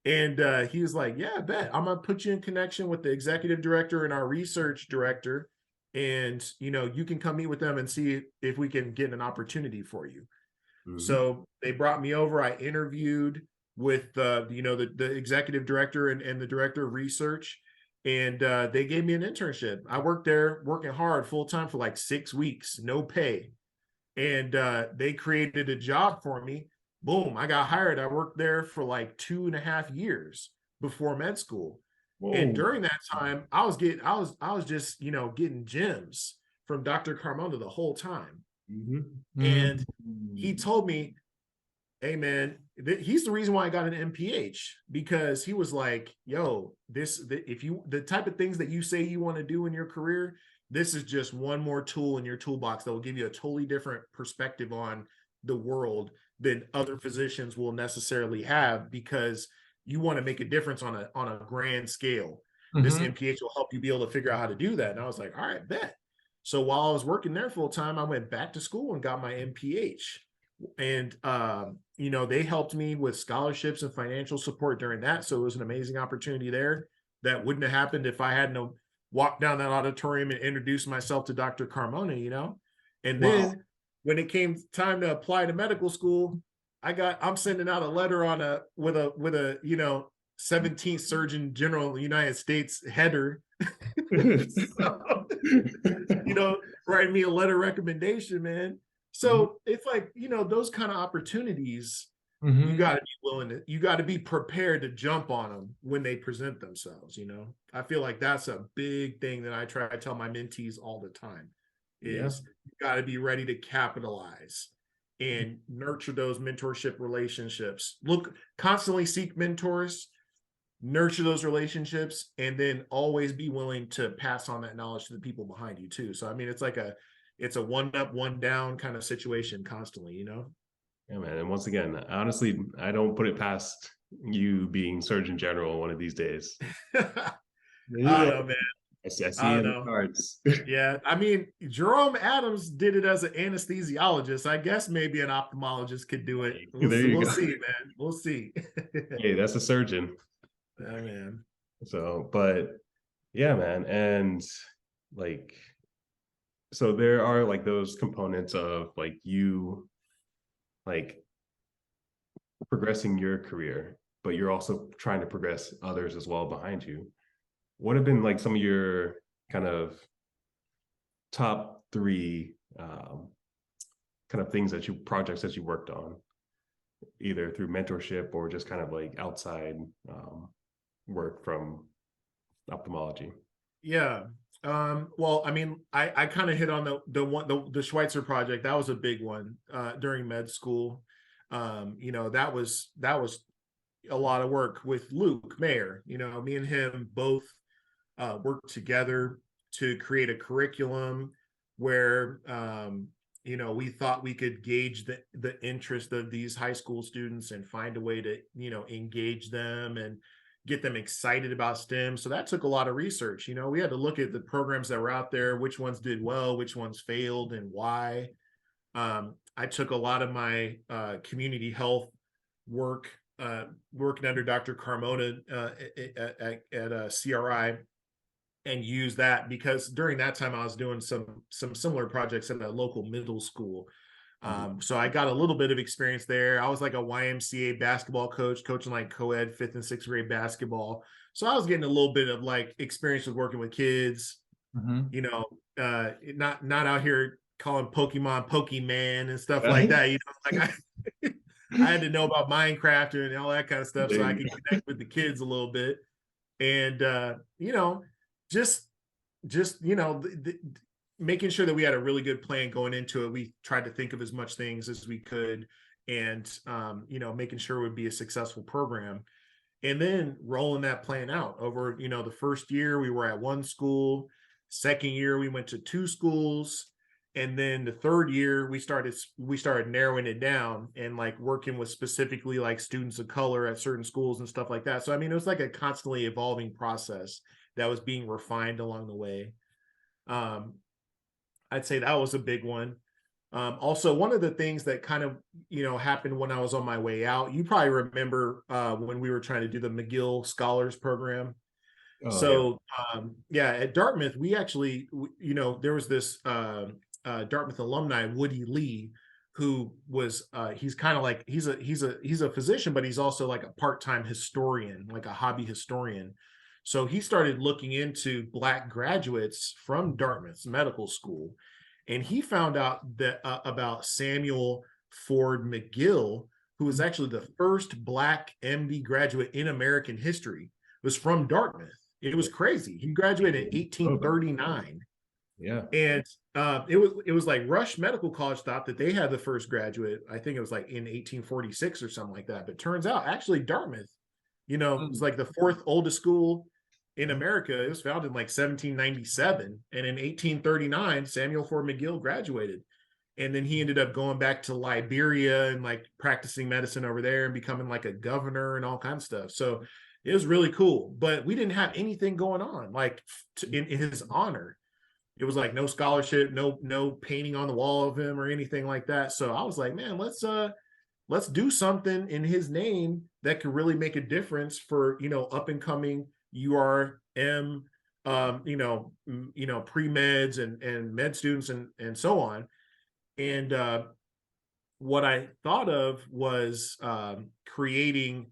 And he was like, yeah, I bet. I'm gonna put you in connection with the executive director and our research director. And you can come meet with them and see if we can get an opportunity for you. So they brought me over. I interviewed with the executive director and the director of research, and they gave me an internship. I worked there working hard full time for like 6 weeks, no pay. And they created a job for me. Boom, I got hired. I worked there for like 2.5 years before med school. Whoa. And during that time, I was just getting gems from Dr. Carmona the whole time. And he told me, hey man, he's the reason why I got an MPH, because he was like, yo, the type of things that you say you want to do in your career, this is just one more tool in your toolbox that will give you a totally different perspective on the world than other physicians will necessarily have, because you want to make a difference on a grand scale. This MPH will help you be able to figure out how to do that. And I was like, all right, bet. So while I was working there full time, I went back to school and got my MPH. And, they helped me with scholarships and financial support during that. So it was an amazing opportunity there that wouldn't have happened if I hadn't walked down that auditorium and introduced myself to Dr. Carmona, And then when it came time to apply to medical school, I'm sending out a letter with a 17th Surgeon General of the United States header. So, write me a letter recommendation, man. So it's like, those kind of opportunities, you got to be you got to be prepared to jump on them when they present themselves. I feel like that's a big thing that I try to tell my mentees all the time is you got to be ready to capitalize and nurture those mentorship relationships. Constantly seek mentors, nurture those relationships, and then always be willing to pass on that knowledge to the people behind you too. So, I mean, it's a one up, one down kind of situation constantly, Yeah, man. And once again, honestly, I don't put it past you being Surgeon General one of these days. I don't know, man. I see it in the cards. Yeah, I mean, Jerome Adams did it as an anesthesiologist. I guess maybe an ophthalmologist could do it. We'll see, man. We'll see. Hey, that's a surgeon. Oh, man. So, but yeah, man. And like, so there are like those components of like you like progressing your career, but you're also trying to progress others as well behind you. What have been like some of your kind of top 3 kind of projects that you worked on, either through mentorship or just kind of like outside work from ophthalmology? Yeah. Well, I mean, I kind of hit on the Schweitzer project. That was a big one during med school. That was a lot of work with Luke Mayer. Me and him both worked together to create a curriculum where we thought we could gauge the interest of these high school students and find a way to engage them and get them excited about STEM. So that took a lot of research. We had to look at the programs that were out there, which ones did well, which ones failed, and why. I took a lot of my community health work, working under Dr. Carmona at CRI, and used that because during that time I was doing some similar projects at a local middle school. So I got a little bit of experience there. I was like a YMCA basketball coach, coaching like co-ed 5th and 6th grade basketball. So I was getting a little bit of like experience with working with kids, not out here calling Pokemon Pokemon and stuff like that. Like I had to know about Minecraft and all that kind of stuff so I could connect with the kids a little bit. And, just making sure that we had a really good plan going into it. We tried to think of as much things as we could and, making sure it would be a successful program. And then rolling that plan out over, the first year we were at one school. Second year we went to 2 schools. And then the third year we started narrowing it down and like working with specifically like students of color at certain schools and stuff like that. So I mean, it was like a constantly evolving process that was being refined along the way. I'd say that was a big one. Also, one of the things that kind of, happened when I was on my way out, you probably remember when we were trying to do the McGill Scholars Program. Oh, So, yeah, at Dartmouth, we actually, there was this Dartmouth alumni, Woody Lee, who was, he's kind of like, he's a physician, but he's also like a part-time historian, like a hobby historian. So he started looking into Black graduates from Dartmouth's medical school, and he found out that about Samuel Ford McGill, who was actually the first Black MD graduate in American history, was from Dartmouth. It was crazy. He graduated in 1839. yeah. And it was like Rush Medical College thought that they had the first graduate. I think it was like in 1846 or something like that. But turns out actually Dartmouth, was like the fourth oldest school in America. It was founded in like 1797. And in 1839, Samuel Ford McGill graduated. And then he ended up going back to Liberia and like practicing medicine over there and becoming like a governor and all kinds of stuff. So it was really cool. But we didn't have anything going on like in his honor. It was like no scholarship, no painting on the wall of him or anything like that. So I was like, man, let's do something in his name that could really make a difference for, up and coming URM, pre-meds and med students and so on. And what I thought of was creating,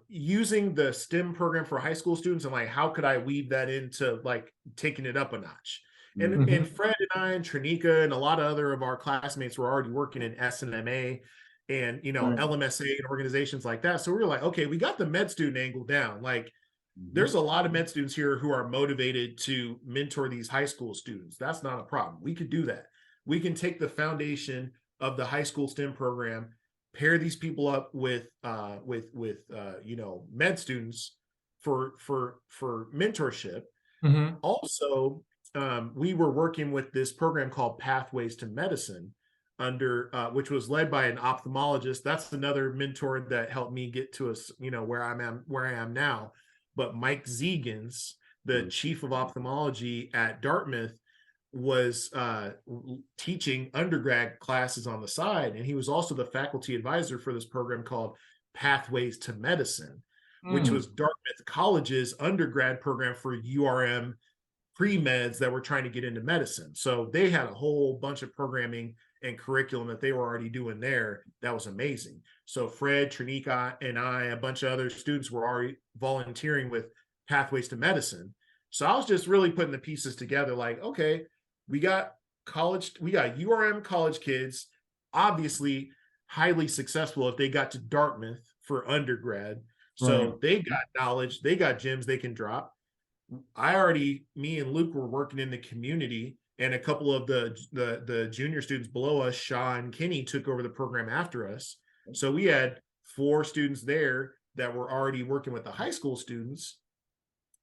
using the STEM program for high school students and like, how could I weave that into like taking it up a notch? And Fred and I and Trinika and a lot of other of our classmates were already working in SNMA and, LMSA and organizations like that. So we were like, okay, we got the med student angle down. Like there's a lot of med students here who are motivated to mentor these high school students. That's not a problem. We could do that. We can take the foundation of the high school STEM program, pair these people up with med students for mentorship. Also, we were working with this program called Pathways to Medicine under which was led by an ophthalmologist. That's another mentor that helped me get to us, where I am now. But Mike Zegans, the chief of ophthalmology at Dartmouth, was teaching undergrad classes on the side, and he was also the faculty advisor for this program called Pathways to Medicine, which was Dartmouth College's undergrad program for URM pre-meds that were trying to get into medicine. So they had a whole bunch of programming and curriculum that they were already doing there. That was amazing. So Fred, Trinika, and I, a bunch of other students were already volunteering with Pathways to Medicine. So I was just really putting the pieces together like, okay, we got URM college kids, obviously highly successful if they got to Dartmouth for undergrad. So they got knowledge, they got gems they can drop. Me and Luke were working in the community, and a couple of the junior students below us, Shaw and Kenny, took over the program after us. So we had 4 students there that were already working with the high school students.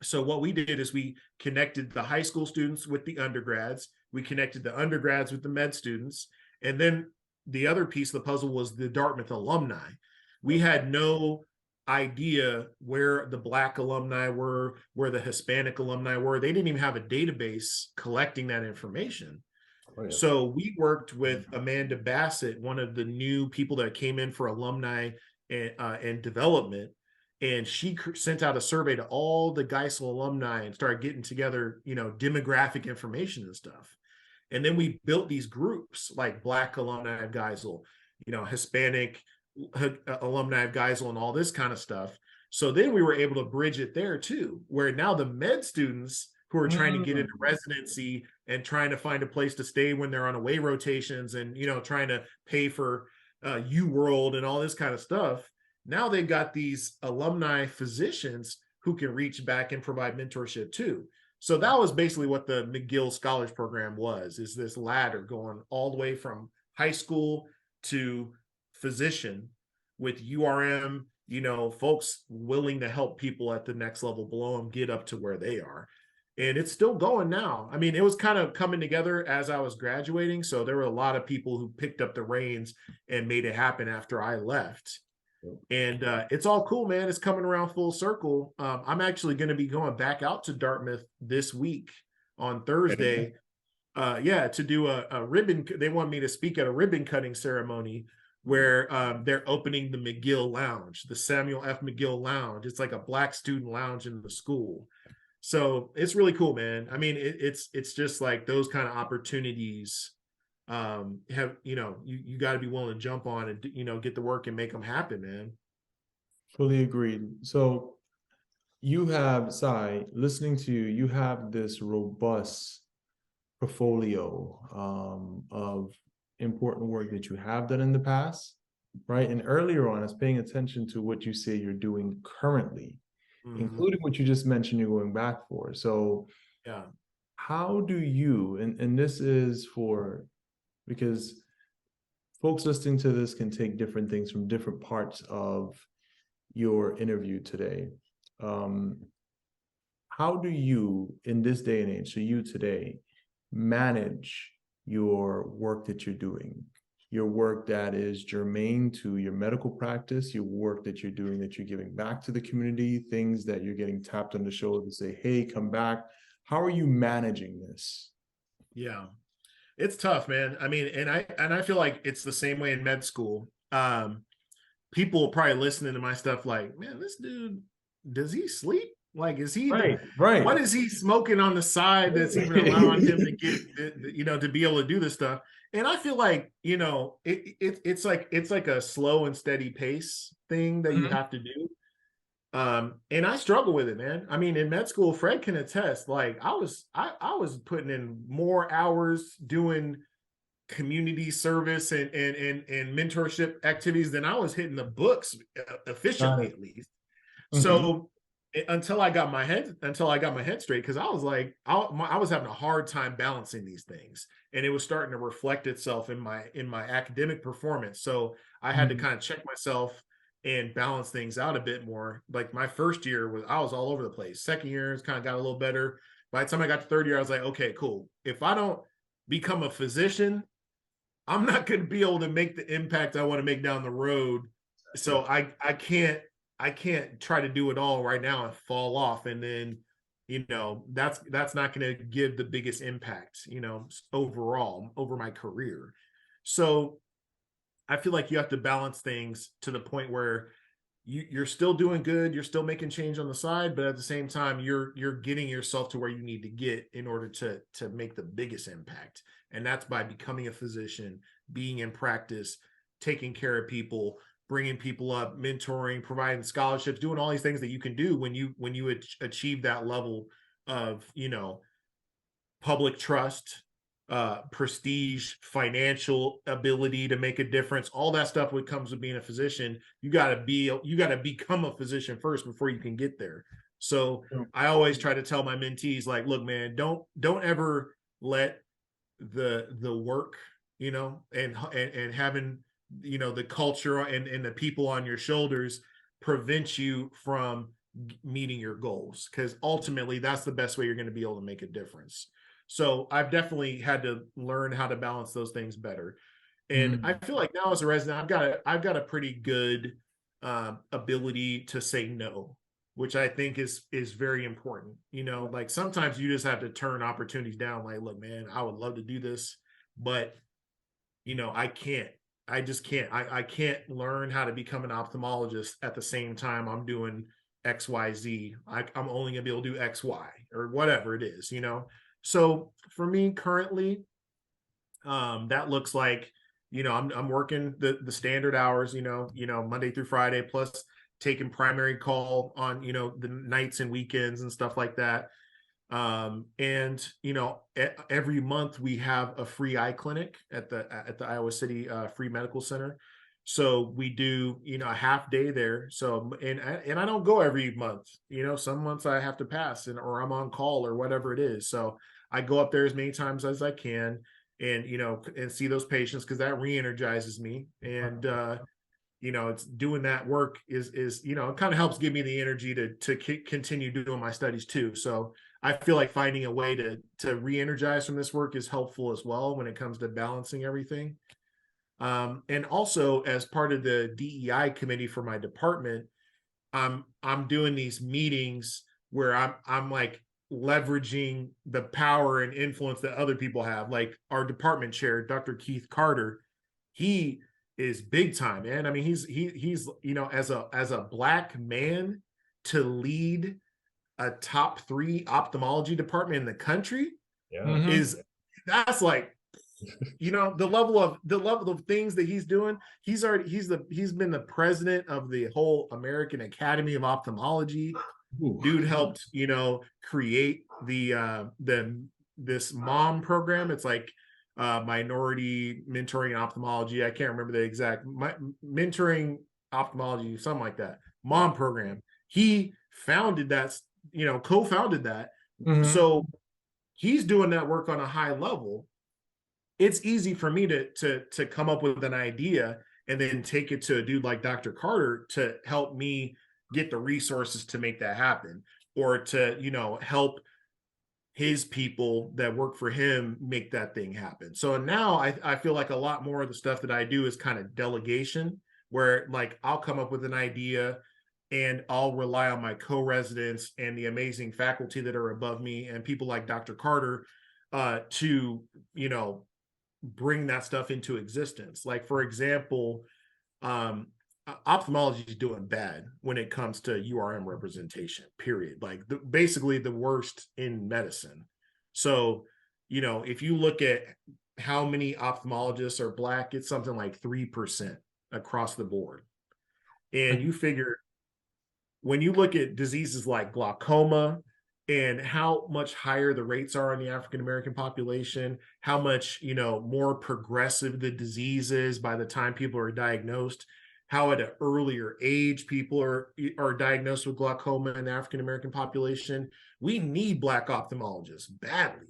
So what we did is we connected the high school students with the undergrads. We connected the undergrads with the med students. And then the other piece of the puzzle was the Dartmouth alumni. We had no idea where the Black alumni were, where the Hispanic alumni were. They didn't even have a database collecting that information. Oh, yeah. So we worked with Amanda Bassett, one of the new people that came in for alumni and development. And she sent out a survey to all the Geisel alumni and started getting together, demographic information and stuff. And then we built these groups like Black alumni of Geisel, Hispanic alumni of Geisel and all this kind of stuff. So then we were able to bridge it there too, where now the med students who are trying to get into residency and trying to find a place to stay when they're on away rotations and, trying to pay for UWorld and all this kind of stuff. Now they've got these alumni physicians who can reach back and provide mentorship too. So that was basically what the McGill Scholars Program is this ladder going all the way from high school to physician with URM, folks willing to help people at the next level below them get up to where they are. and it's still going now. I mean, it was kind of coming together as I was graduating. So there were a lot of people who picked up the reins and made it happen after I left. And it's all cool, man. It's coming around full circle. I'm actually going to be going back out to Dartmouth this week on Thursday. Yeah, to do a ribbon. They want me to speak at a ribbon cutting ceremony where they're opening the McGill Lounge, the Samuel F. McGill Lounge. It's like a Black student lounge in the school. So it's really cool, man. I mean, it's just like those kind of opportunities have, you got to be willing to jump on and, get the work and make them happen, man. Fully agreed. So you have, Sai, listening to you, you have this robust portfolio of important work that you have done in the past, right? And earlier on, I was paying attention to what you say you're doing currently, including what you just mentioned you're going back for. So yeah, how do you, and this is for, because folks listening to this can take different things from different parts of your interview today. How do you, in this day and age, so you today, manage your work that you're doing, your work that is germane to your medical practice, your work that you're doing that you're giving back to the community, things that you're getting tapped on the shoulder to say, hey, come back. How are you managing this? Yeah, it's tough, man. I mean, and I feel like it's the same way in med school. People probably listening to my stuff like, man, this dude, does he sleep? Like, is he right? What is he smoking on the side that's even allowing him to get, to be able to do this stuff? And I feel like, it's like a slow and steady pace thing that you have to do. And I struggle with it, man. I mean, in med school, Fred can attest, like I was putting in more hours doing community service and mentorship activities than I was hitting the books efficiently, at least. So until I got my head straight, because I was like, I was having a hard time balancing these things, and it was starting to reflect itself in my academic performance. So I had to kind of check myself and balance things out a bit more. Like my first year I was all over the place. Second year kind of got a little better. By the time I got to third year, I was like, okay, cool. If I don't become a physician, I'm not going to be able to make the impact I want to make down the road. So I can't try to do it all right now and fall off. And then, that's not going to give the biggest impact, overall over my career. So I feel like you have to balance things to the point where you're still doing good, you're still making change on the side, but at the same time, you're getting yourself to where you need to get in order to make the biggest impact. And that's by becoming a physician, being in practice, taking care of people, bringing people up, mentoring, providing scholarships, doing all these things that you can do when you achieve that level of, public trust, prestige, financial ability to make a difference. All that stuff that comes with being a physician. You got to become a physician first before you can get there. So I always try to tell my mentees, like, look, man, don't ever let the work, and having, the culture and the people on your shoulders prevent you from meeting your goals, because ultimately that's the best way you're going to be able to make a difference. So I've definitely had to learn how to balance those things better. And I feel like now as a resident, I've got a pretty good ability to say no, which I think is very important. Like sometimes you just have to turn opportunities down. Like, look, man, I would love to do this, but I can't. I just can't. I can't learn how to become an ophthalmologist at the same time I'm doing XYZ. I'm only gonna be able to do XY or whatever it is, So for me currently, that looks like, I'm working the standard hours, Monday through Friday, plus taking primary call on, the nights and weekends and stuff like that. And every month we have a free eye clinic at the Iowa City Free Medical Center. So we do, a half day there. So, and I don't go every month, some months I have to pass or I'm on call or whatever it is. So I go up there as many times as I can and, and see those patients, because that re-energizes me. And, it's doing that work is it kind of helps give me the energy to continue doing my studies too. So I feel like finding a way to re-energize from this work is helpful as well when it comes to balancing everything. And also, as part of the DEI committee for my department, I'm doing these meetings where I'm like leveraging the power and influence that other people have. Like our department chair, Dr. Keith Carter, he is big time, man. I mean, he's as a Black man to lead a top 3 ophthalmology department in the country is that's like the level of things that he's doing. He's been the president of the whole American Academy of Ophthalmology. Ooh. Dude helped create this MOM program. It's like minority mentoring ophthalmology. I can't remember the exact mentoring ophthalmology, something like that. MOM program. He founded that, co-founded that. So he's doing that work on a high level. It's easy for me to come up with an idea and then take it to a dude like Dr. Carter to help me get the resources to make that happen, or to, help his people that work for him make that thing happen. So now I feel like a lot more of the stuff that I do is kind of delegation, where like I'll come up with an idea and I'll rely on my co-residents and the amazing faculty that are above me and people like Dr. Carter to, bring that stuff into existence. Like, for example, ophthalmology is doing bad when it comes to URM representation, period. Like basically the worst in medicine. So, if you look at how many ophthalmologists are Black, it's something like 3% across the board. And you figure when you look at diseases like glaucoma and how much higher the rates are in the African-American population, how much, more progressive the disease is by the time people are diagnosed, how at an earlier age people are diagnosed with glaucoma in the African-American population. We need Black ophthalmologists badly,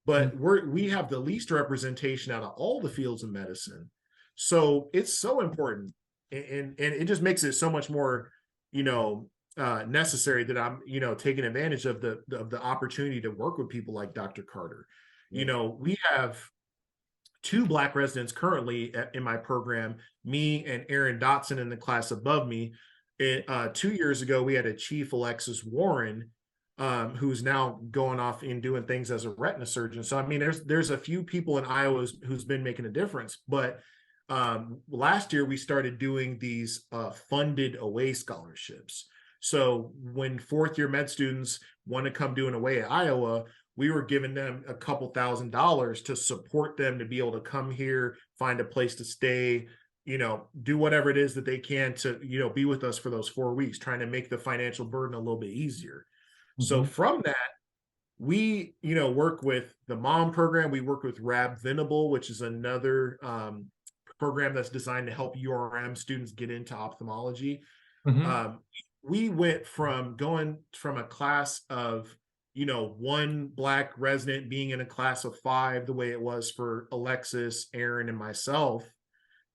but we have the least representation out of all the fields of medicine. So it's so important. And it just makes it so much more, necessary that I'm, taking advantage of the opportunity to work with people like Dr. Carter. We have 2 Black residents currently in my program, me and Aaron Dotson in the class above me. 2 years ago, we had a Chief Alexis Warren, who's now going off and doing things as a retina surgeon. So, I mean, there's a few people in Iowa who's been making a difference. But last year, we started doing these funded away scholarships. So when 4th-year med students want to come do an away at Iowa, we were giving them a couple $1,000s to support them to be able to come here, find a place to stay, do whatever it is that they can to, be with us for those 4 weeks, trying to make the financial burden a little bit easier. So from that, we, work with the MOM program. We work with RAB Venable, which is another program that's designed to help URM students get into ophthalmology. We went from going from a class of, 1 Black resident being in a class of 5, the way it was for Alexis, Aaron, and myself.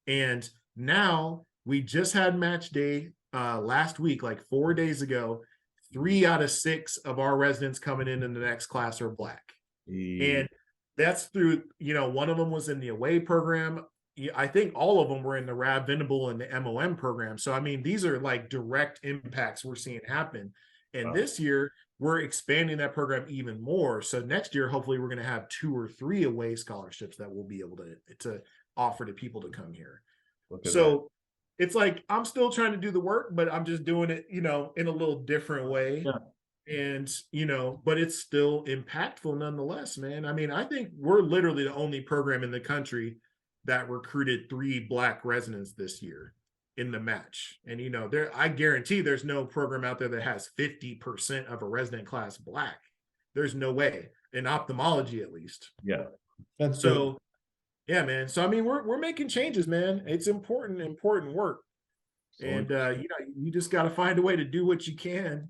And now we just had match day last week, like 4 days ago. 3 out of 6 of our residents coming in the next class are Black. And that's through, one of them was in the away program. I think all of them were in the RAB Venable and the MOM program. So, I mean, these are like direct impacts we're seeing happen. And this year, we're expanding that program even more. So next year, hopefully, we're going to have 2 or 3 away scholarships that we'll be able to offer to people to come here. So it's like I'm still trying to do the work, but I'm just doing it, in a little different way. Yeah. And, but it's still impactful nonetheless, man. I mean, I think we're literally the only program in the country that recruited 3 Black residents this year in the match. And, I guarantee there's no program out there that has 50% of a resident class Black. There's no way, in ophthalmology at least. Yeah. That's so good. Yeah, man. So, I mean, we're making changes, man. It's important work. And, you just got to find a way to do what you can,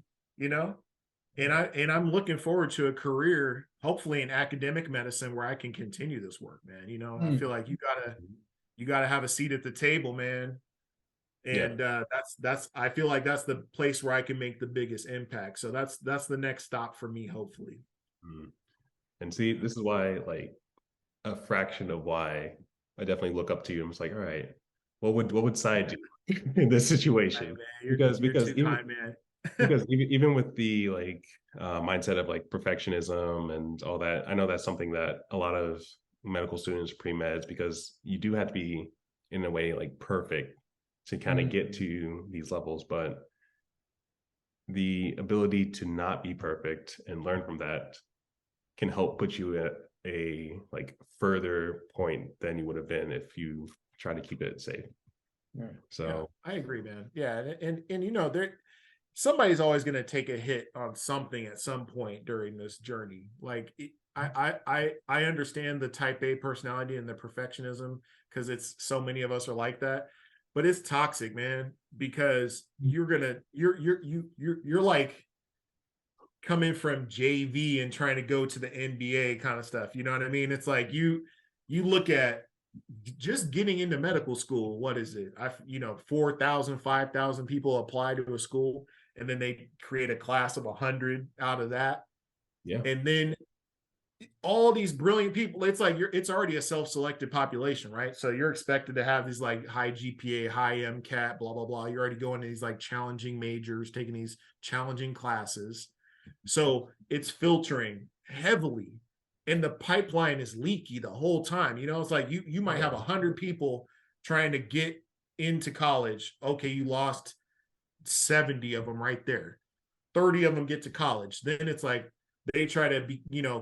and I'm looking forward to a career, hopefully in academic medicine, where I can continue this work, man. I feel like you gotta have a seat at the table, man. And that's I feel like that's the place where I can make the biggest impact. So that's the next stop for me, hopefully. And see, this is why, like, a fraction of why I definitely look up to you. I'm just like, all right, what would Sai do in this situation? You're too kind, man. Because even with the like mindset of like perfectionism and all that, I know that's something that a lot of medical students pre-meds, because you do have to be in a way like perfect to kind of get to these levels, but the ability to not be perfect and learn from that can help put you at a like further point than you would have been if you try to keep it safe. So I agree, man. Yeah, and you know, there somebody's always going to take a hit on something at some point during this journey. Like I understand the type A personality and the perfectionism, because it's so many of us are like that, but it's toxic, man, because you're like coming from JV and trying to go to the NBA kind of stuff. You know what I mean? It's like you look at just getting into medical school. What is it? 4,000, 5,000 people apply to a school, and then they create a class of 100 out of that. Yeah. And then all these brilliant people, it's like it's already a self-selected population, right? So you're expected to have these like high GPA, high MCAT, blah, blah, blah. You're already going to these like challenging majors, taking these challenging classes. So it's filtering heavily, and the pipeline is leaky the whole time. You know, it's like you might have 100 people trying to get into college. Okay, you lost 70 of them right there. 30 of them get to college. Then it's like they try to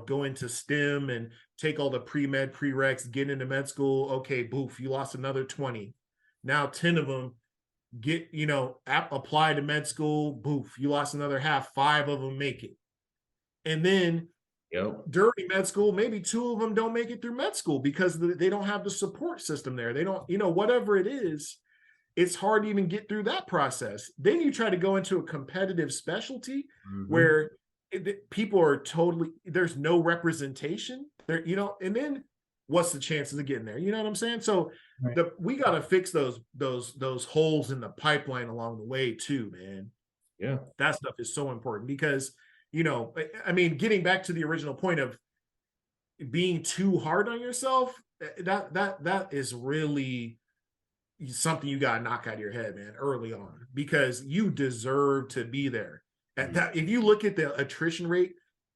go into STEM and take all the pre-med prereqs, get into med school. Okay, boof, you lost another 20. Now 10 of them get, apply to med school. Boof, you lost another half. 5 of them make it. And then during med school, maybe 2 of them don't make it through med school because they don't have the support system there. They don't, whatever it is, it's hard to even get through that process. Then you try to go into a competitive specialty where people are totally, there's no representation there, and then what's the chances of getting there? You know what I'm saying? So we got to fix those holes in the pipeline along the way too, man. Yeah. That stuff is so important because, I mean, getting back to the original point of being too hard on yourself, that is really something you got to knock out of your head, man, early on, because you deserve to be there. At that, if you look at the attrition rate,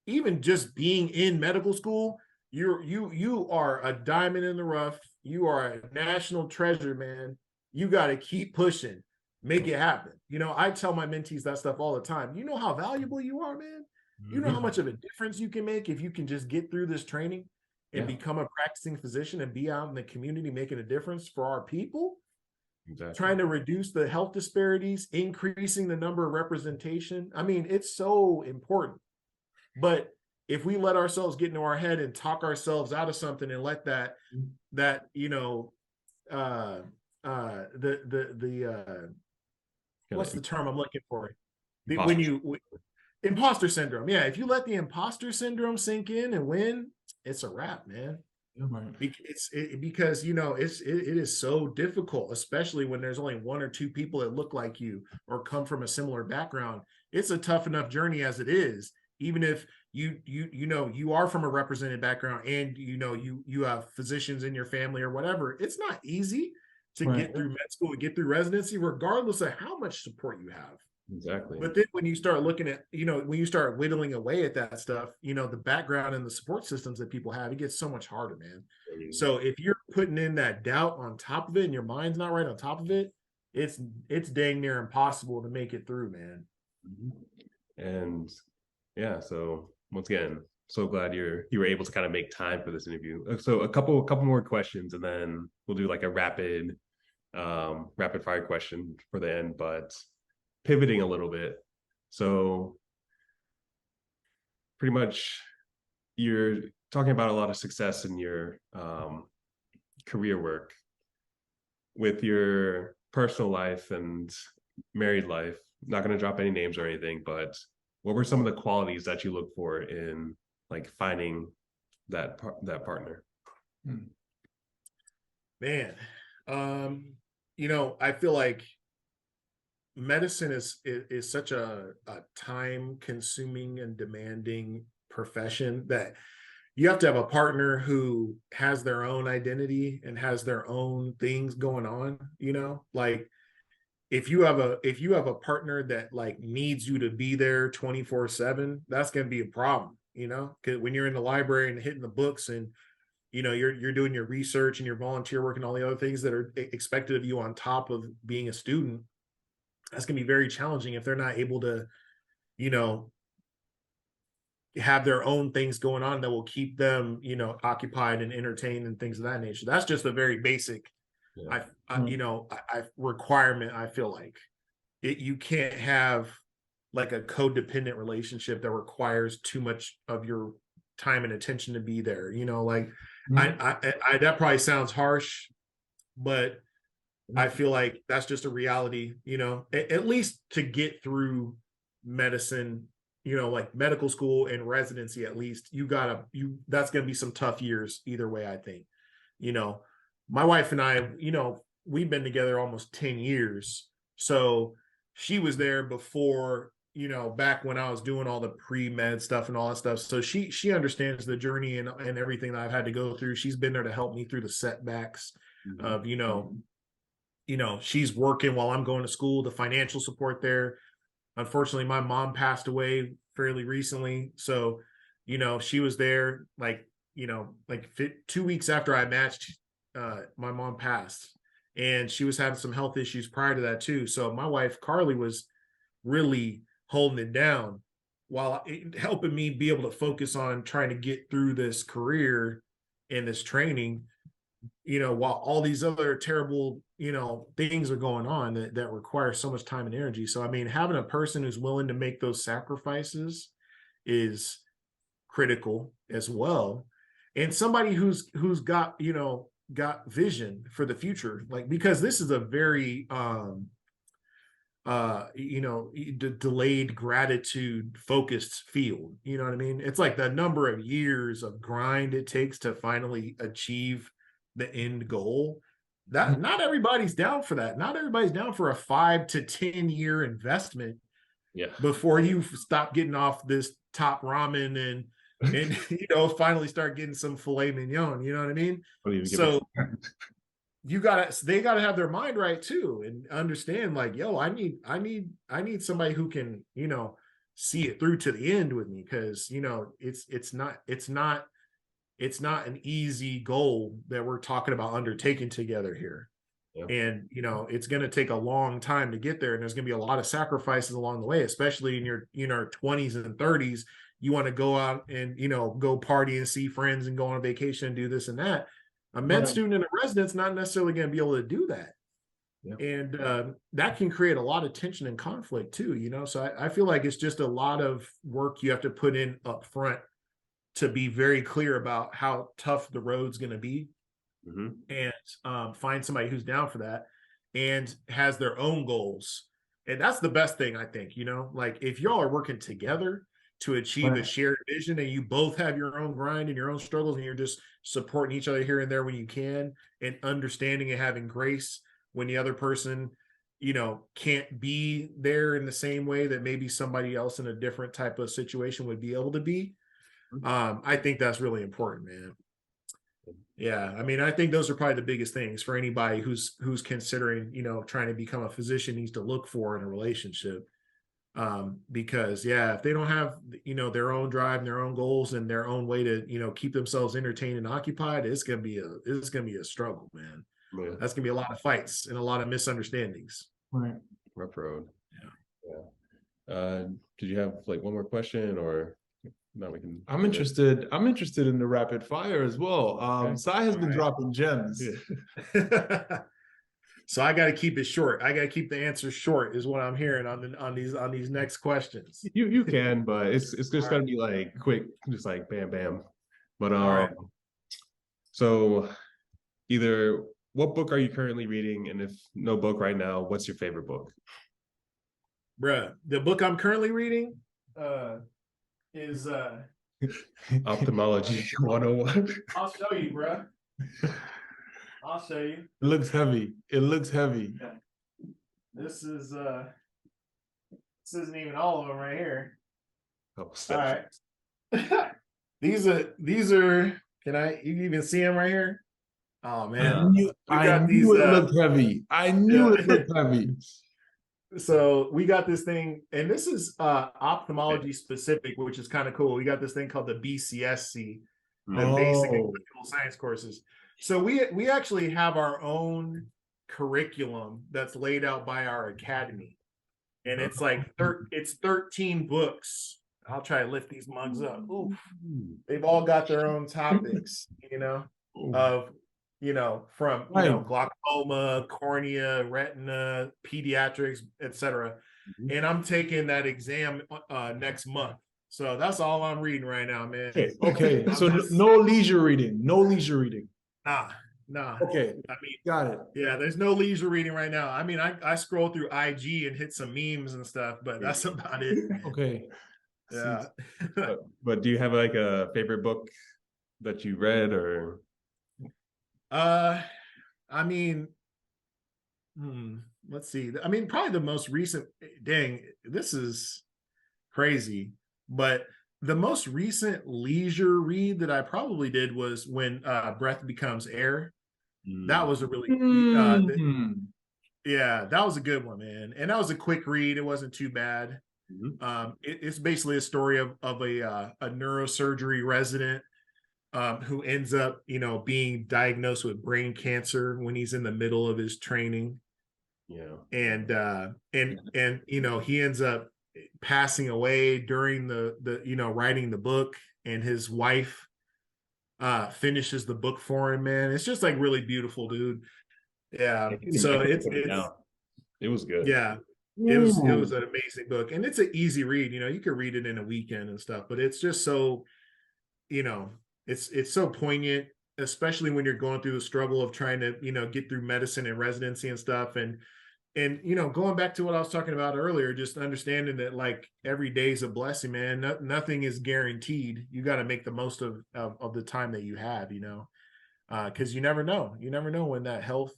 even just being in medical school, you are a diamond in the rough. You are a national treasure, man. You got to keep pushing, make it happen. I tell my mentees that stuff all the time. You know how valuable you are, man. You know how much of a difference you can make if you can just get through this training and become a practicing physician and be out in the community making a difference for our people. Exactly. Trying to reduce the health disparities, increasing the number of representation. I mean, it's so important. But if we let ourselves get into our head and talk ourselves out of something and let what's the term I'm looking for? Imposter syndrome. Yeah, if you let the imposter syndrome sink in and win, it's a wrap, man. Because it is so difficult, especially when there's only 1 or 2 people that look like you or come from a similar background. It's a tough enough journey as it is, even if you are from a represented background and you have physicians in your family or whatever. It's not easy to get through med school and get through residency, regardless of how much support you have. Exactly. But then when you start looking at, when you start whittling away at that stuff, the background and the support systems that people have, it gets so much harder, man. So if you're putting in that doubt on top of it and your mind's not right on top of it, it's dang near impossible to make it through, man. And yeah, so once again, so glad you were able to kind of make time for this interview. So a couple more questions, and then we'll do like a rapid fire question for the end, but pivoting a little bit. So pretty much you're talking about a lot of success in your career work. With your personal life and married life, not going to drop any names or anything, but what were some of the qualities that you look for in like finding that partner? Man, I feel like medicine is such a time consuming and demanding profession that you have to have a partner who has their own identity and has their own things going on, like if you have a partner that like needs you to be there 24/7, that's going to be a problem, because when you're in the library and hitting the books and you're doing your research and your volunteer work and all the other things that are expected of you on top of being a student, that's going to be very challenging if they're not able to, you know, have their own things going on that will keep them, occupied and entertained and things of that nature. That's just a very basic, Yeah. requirement. I feel like you can't have like a codependent relationship that requires too much of your time and attention to be there. Like I that probably sounds harsh, but I feel like that's just a reality, at least to get through medicine, like medical school and residency. At least that's going to be some tough years either way. I think, my wife and I, we've been together almost 10 years. So she was there before, back when I was doing all the pre-med stuff and all that stuff. So she understands the journey and everything that I've had to go through. She's been there to help me through the setbacks of, she's working while I'm going to school, the financial support there. Unfortunately, my mom passed away fairly recently. So, she was there like 2 weeks after I matched, my mom passed, and she was having some health issues prior to that too. So my wife, Carly, was really holding it down while helping me be able to focus on trying to get through this career and this training, while all these other terrible, things are going on that require so much time and energy. So, I mean, having a person who's willing to make those sacrifices is critical as well. And somebody who's got, got vision for the future, like, because this is a very, delayed gratitude focused field. You know what I mean? It's like the number of years of grind it takes to finally achieve the end goal. That not everybody's down for that. Not everybody's down for a 5 to 10 year investment. Yeah. Before you stop getting off this top ramen and finally start getting some filet mignon. You know what I mean? So they gotta have their mind right too and understand, like, yo, I need somebody who can, see it through to the end with me, because it's not an easy goal that we're talking about undertaking together here. Yeah. And it's going to take a long time to get there, and there's going to be a lot of sacrifices along the way, especially in your 20s and 30s. You want to go out and go party and see friends and go on vacation and do this and that. A med student and a resident's not necessarily going to be able to do that. Yeah. And that can create a lot of tension and conflict too, so I feel like it's just a lot of work you have to put in up front to be very clear about how tough the road's going to be. Mm-hmm. And find somebody who's down for that and has their own goals. And that's the best thing, I think, like if y'all are working together to achieve a shared vision, and you both have your own grind and your own struggles, and you're just supporting each other here and there when you can, and understanding and having grace when the other person, can't be there in the same way that maybe somebody else in a different type of situation would be able to be. I think that's really important, man. Yeah, I mean, I think those are probably the biggest things for anybody who's considering, trying to become a physician, needs to look for in a relationship. Because if they don't have, their own drive and their own goals and their own way to, keep themselves entertained and occupied, it's gonna be a struggle, man. Yeah. That's gonna be a lot of fights and a lot of misunderstandings. Right. Rough road. Yeah. Did you have like one more question, or? No, we can. I'm interested in the rapid fire as well. Okay. Sai has been dropping gems. Yeah. So I got to keep it short. I got to keep the answers short, is what I'm hearing on these next questions. You can, but it's just got to be like quick, just like bam, bam. But so either what book are you currently reading, and if no book right now, what's your favorite book? Bruh, the book I'm currently reading is Ophthalmology 101. I'll show you, bruh. I'll show you. It looks heavy. Yeah. This is This isn't even all of them right here. Couple All steps. right. These are, can I, you can even see them right here? Oh man. We I got knew these, it looked heavy. I knew yeah. it looked heavy. So we got this thing, and this is ophthalmology specific, which is kind of cool. We got this thing called the BCSC, the basic and Oh, clinical science courses. So we actually have our own curriculum that's laid out by our academy, and it's like it's 13 books. I'll try to lift these mugs up. Oof. They've all got their own topics, of from right. glaucoma, cornea, retina, pediatrics, etc. And I'm taking that exam next month. So that's all I'm reading right now, man. Okay. I'm So just, no leisure reading. No leisure reading. nah. Okay. I mean, Got it. yeah, there's no leisure reading right now. I mean, I scroll through IG and hit some memes and stuff, but that's about it. Okay. Yeah. But do you have like a favorite book that you read or? I mean, let's see. I mean, probably the most recent, dang, this is crazy, but the most recent leisure read that I probably did was when Breath Becomes Air. That was a really yeah, that was a good one, man. And that was a quick read. It wasn't too bad. It's basically a story of a neurosurgery resident who ends up, being diagnosed with brain cancer when he's in the middle of his training. Yeah. And he ends up passing away during the writing the book, and his wife finishes the book for him, man. It's just like really beautiful, dude. Yeah. So it was good. yeah, it was an amazing book, and it's an easy read. You could read it in a weekend and stuff, but it's just so, it's so poignant, especially when you're going through the struggle of trying to, get through medicine and residency and stuff. And going back to what I was talking about earlier, just understanding that like every day is a blessing, man. Nothing is guaranteed. You got to make the most of the time that you have, because you never know. You never know when that health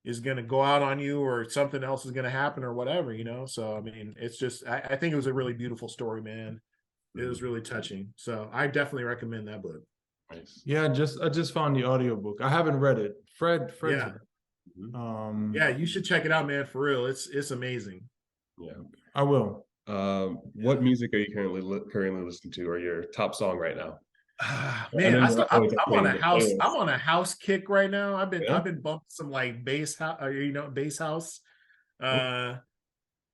is going to go out on you, or something else is going to happen, or whatever, So, I mean, it's just, I think it was a really beautiful story, man. It was really touching. So I definitely recommend that book. Nice. Yeah, I just found the audiobook. I haven't read it. Fred. Yeah. Yeah, you should check it out, man, for real. It's amazing. Yeah. I will. What music are you currently listening to, or your top song right now? Man, I'm on a house kick right now. I've been bumping some like bass house.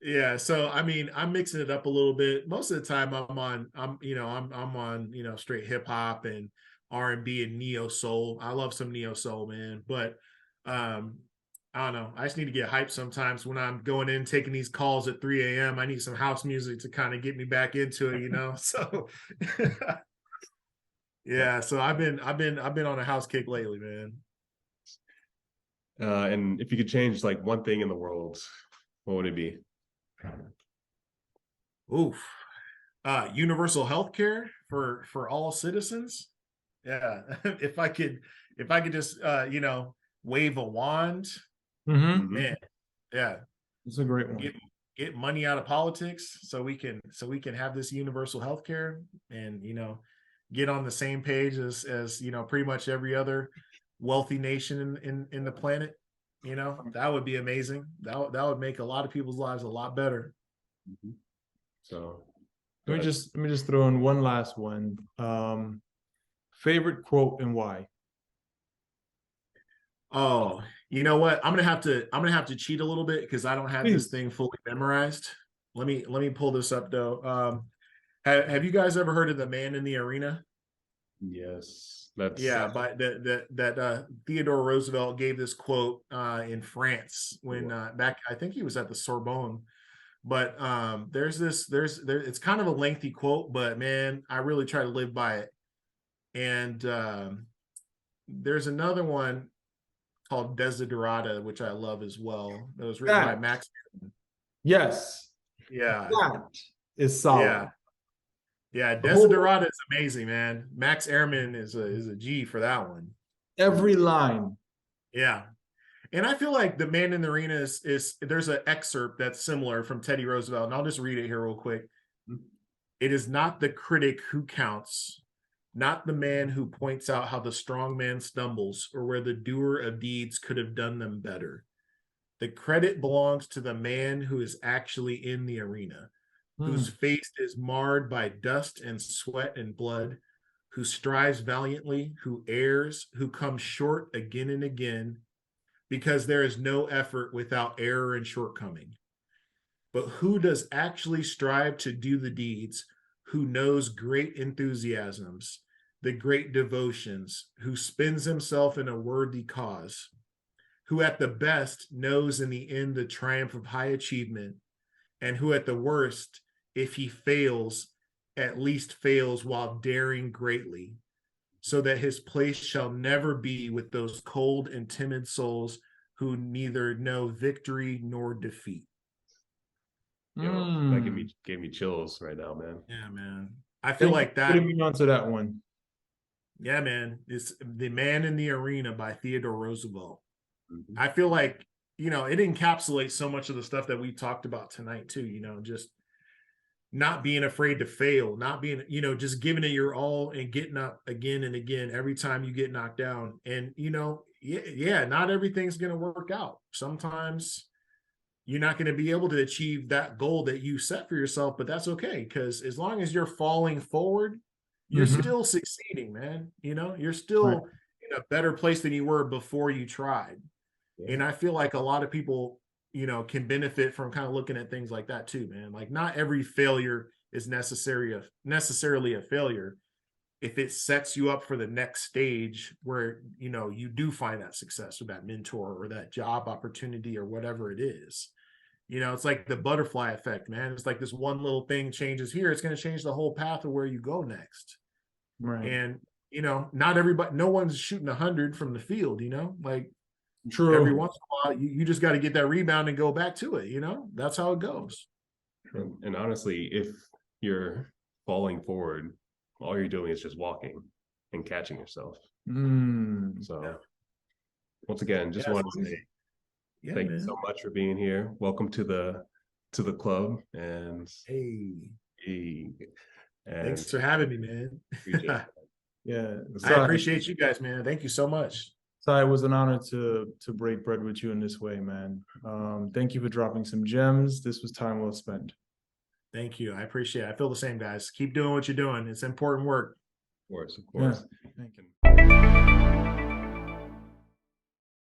Yeah, so I mean, I'm mixing it up a little bit. Most of the time I'm on straight hip hop and R&B and neo soul. I love some neo soul, man. But I don't know. I just need to get hyped sometimes when I'm going in taking these calls at 3 a.m. I need some house music to kind of get me back into it, So yeah, so I've been on a house kick lately, man. And if you could change like one thing in the world, what would it be? Oof. Universal healthcare for all citizens. Yeah. if I could just wave a wand, man. Yeah. It's a great one. Get money out of politics so we can have this universal healthcare, and get on the same page as pretty much every other wealthy nation in the planet. That would be amazing. That would make a lot of people's lives a lot better. So let me just throw in one last one. Favorite quote and why? Oh, you know what? I'm gonna have to cheat a little bit because I don't have this thing fully memorized. Let me pull this up though. Have you guys ever heard of the Man in the Arena? Yes, but that Theodore Roosevelt gave this quote in France when back, I think he was at the Sorbonne. But it's kind of a lengthy quote, but man, I really try to live by it. And there's another one called Desiderata, which I love as well. It was written by Max. Yes. Yeah. That is solid. Yeah, Desiderata is amazing, man. Max Ehrman is a G for that one. Every line. Yeah. And I feel like the man in the arena is there's an excerpt that's similar from Teddy Roosevelt, and I'll just read it here real quick. It is not the critic who counts, not the man who points out how the strong man stumbles or where the doer of deeds could have done them better. The credit belongs to the man who is actually in the arena, whose face is marred by dust and sweat and blood, who strives valiantly, who errs, who comes short again and again, because there is no effort without error and shortcoming. But who does actually strive to do the deeds, who knows great enthusiasms, the great devotions, who spends himself in a worthy cause, who at the best knows in the end the triumph of high achievement, and who at the worst, if he fails, at least fails while daring greatly, so that his place shall never be with those cold and timid souls who neither know victory nor defeat. Yo, that gave me chills right now, man. Yeah, man. I feel like that. Putting me onto that one. Yeah, man. It's The Man in the Arena by Theodore Roosevelt. I feel like, it encapsulates so much of the stuff that we talked about tonight too, just not being afraid to fail, not being, just giving it your all and getting up again and again every time you get knocked down. And, not everything's going to work out. Sometimes you're not going to be able to achieve that goal that you set for yourself, but that's okay. Because as long as you're falling forward, you're still succeeding, man. You're still in a better place than you were before you tried. Yeah. And I feel like a lot of people, can benefit from kind of looking at things like that too, man. Like not every failure is necessarily a failure if it sets you up for the next stage where, you do find that success or that mentor or that job opportunity or whatever it is. It's like the butterfly effect, man. It's like this one little thing changes here. It's going to change the whole path of where you go next. Right. And, not everybody, no one's shooting 100 from the field, like True. every once in a while, you just got to get that rebound and go back to it. That's how it goes. And honestly, if you're falling forward, all you're doing is just walking and catching yourself. So once again, just want to say thank you so much for being here. Welcome to the club. And thanks for having me, man. Yeah, I appreciate you guys, man. Thank you so much. So it was an honor to break bread with you in this way, man. Thank you for dropping some gems. This was time well spent. Thank you. I appreciate it. I feel the same, guys. Keep doing what you're doing. It's important work. Of course. Yeah. Thank you.